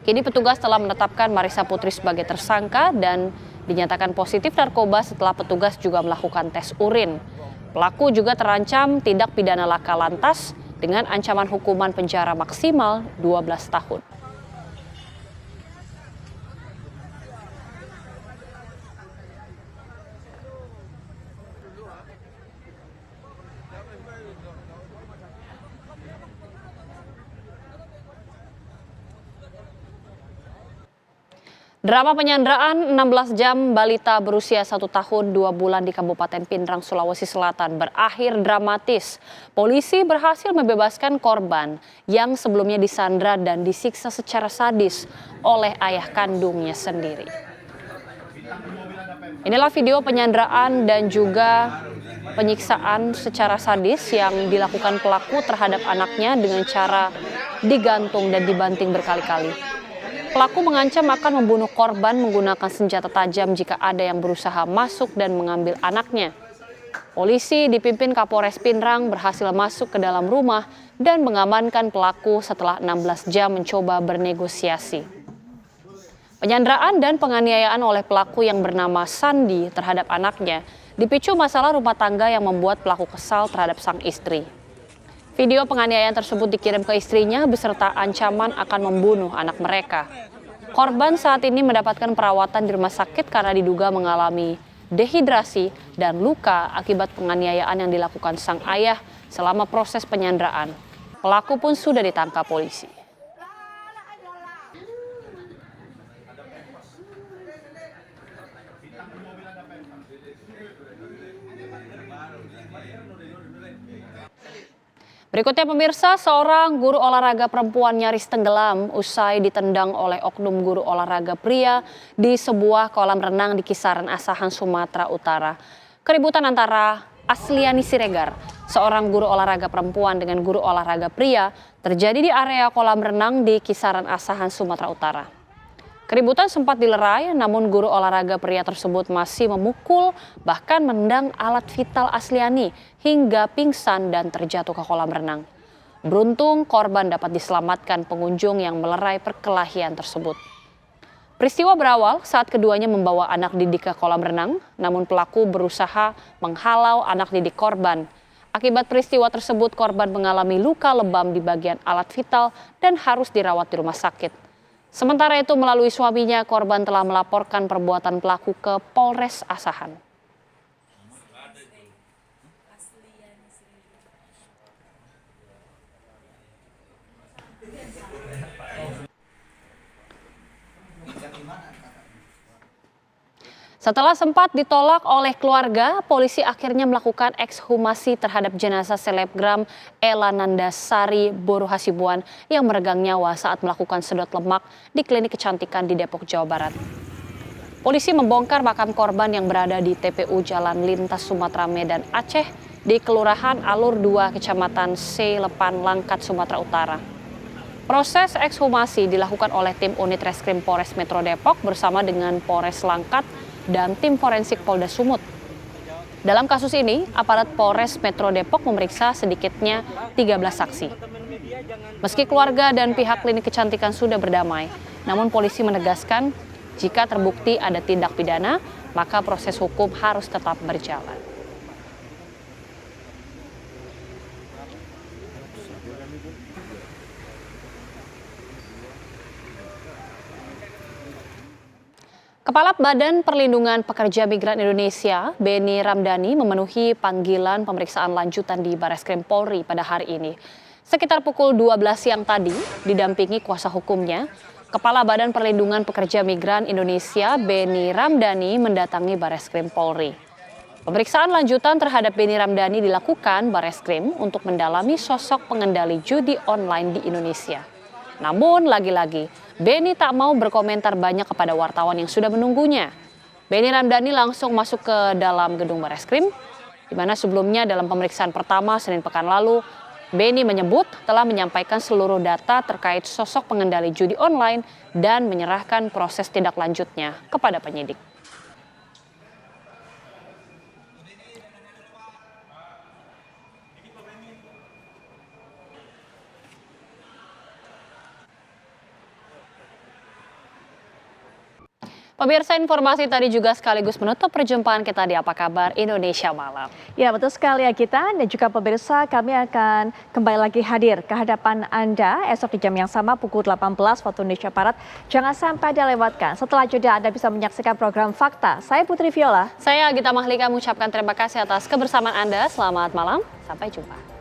Kini petugas telah menetapkan Marisa Putri sebagai tersangka dan dinyatakan positif narkoba setelah petugas juga melakukan tes urin. Pelaku juga terancam tindak pidana laka lantas dengan ancaman hukuman penjara maksimal 12 tahun. Drama penyanderaan 16 jam balita berusia 1 tahun 2 bulan di Kabupaten Pindrang, Sulawesi Selatan berakhir dramatis. Polisi berhasil membebaskan korban yang sebelumnya disandra dan disiksa secara sadis oleh ayah kandungnya sendiri. Inilah video penyanderaan dan juga penyiksaan secara sadis yang dilakukan pelaku terhadap anaknya dengan cara digantung dan dibanting berkali-kali. Pelaku mengancam akan membunuh korban menggunakan senjata tajam jika ada yang berusaha masuk dan mengambil anaknya. Polisi dipimpin Kapolres Pindrang berhasil masuk ke dalam rumah dan mengamankan pelaku setelah 16 jam mencoba bernegosiasi. Penyanderaan dan penganiayaan oleh pelaku yang bernama Sandi terhadap anaknya dipicu masalah rumah tangga yang membuat pelaku kesal terhadap sang istri. Video penganiayaan tersebut dikirim ke istrinya beserta ancaman akan membunuh anak mereka. Korban saat ini mendapatkan perawatan di rumah sakit karena diduga mengalami dehidrasi dan luka akibat penganiayaan yang dilakukan sang ayah selama proses penyanderaan. Pelaku pun sudah ditangkap polisi. Berikutnya pemirsa, seorang guru olahraga perempuan nyaris tenggelam usai ditendang oleh oknum guru olahraga pria di sebuah kolam renang di Kisaran Asahan, Sumatera Utara. Keributan antara Asliani Siregar, seorang guru olahraga perempuan dengan guru olahraga pria, terjadi di area kolam renang di Kisaran Asahan, Sumatera Utara. Keributan sempat dilerai, namun guru olahraga pria tersebut masih memukul bahkan menendang alat vital Asliani hingga pingsan dan terjatuh ke kolam renang. Beruntung korban dapat diselamatkan pengunjung yang melerai perkelahian tersebut. Peristiwa berawal saat keduanya membawa anak didik ke kolam renang, namun pelaku berusaha menghalau anak didik korban. Akibat peristiwa tersebut korban mengalami luka lebam di bagian alat vital dan harus dirawat di rumah sakit. Sementara itu melalui suaminya, korban telah melaporkan perbuatan pelaku ke Polres Asahan. Setelah sempat ditolak oleh keluarga, polisi akhirnya melakukan ekshumasi terhadap jenazah selebgram Ella Nandasari Boru Hasibuan yang meregang nyawa saat melakukan sedot lemak di klinik kecantikan di Depok, Jawa Barat. Polisi membongkar makam korban yang berada di TPU Jalan Lintas Sumatera Medan Aceh di Kelurahan Alur 2, Kecamatan Selepan, Langkat, Sumatera Utara. Proses ekshumasi dilakukan oleh tim unit Reskrim Polres Metro Depok bersama dengan Polres Langkat dan tim forensik Polda Sumut. Dalam kasus ini, aparat Polres Metro Depok memeriksa sedikitnya 13 saksi. Meski keluarga dan pihak klinik kecantikan sudah berdamai, namun polisi menegaskan jika terbukti ada tindak pidana, maka proses hukum harus tetap berjalan. Kepala Badan Perlindungan Pekerja Migran Indonesia, Beni Ramdhani, memenuhi panggilan pemeriksaan lanjutan di Bareskrim Polri pada hari ini. Sekitar pukul 12 siang tadi, didampingi kuasa hukumnya, Kepala Badan Perlindungan Pekerja Migran Indonesia, Beni Ramdhani, mendatangi Bareskrim Polri. Pemeriksaan lanjutan terhadap Beni Ramdhani dilakukan Bareskrim untuk mendalami sosok pengendali judi online di Indonesia. Namun, lagi-lagi, Beni tak mau berkomentar banyak kepada wartawan yang sudah menunggunya. Beni Ramdhani langsung masuk ke dalam gedung Bareskrim, di mana sebelumnya dalam pemeriksaan pertama Senin pekan lalu, Beni menyebut telah menyampaikan seluruh data terkait sosok pengendali judi online dan menyerahkan proses tindak lanjutnya kepada penyidik. Pemirsa, informasi tadi juga sekaligus menutup perjumpaan kita di Apa Kabar Indonesia Malam. Ya, betul sekali ya kita dan juga pemirsa, kami akan kembali lagi hadir ke hadapan Anda esok di jam yang sama pukul 18 waktu Indonesia Barat. Jangan sampai dilewatkan. Setelah jeda Anda bisa menyaksikan program Fakta. Saya Putri Viola. Saya Gita Mahlika mengucapkan terima kasih atas kebersamaan Anda. Selamat malam, sampai jumpa.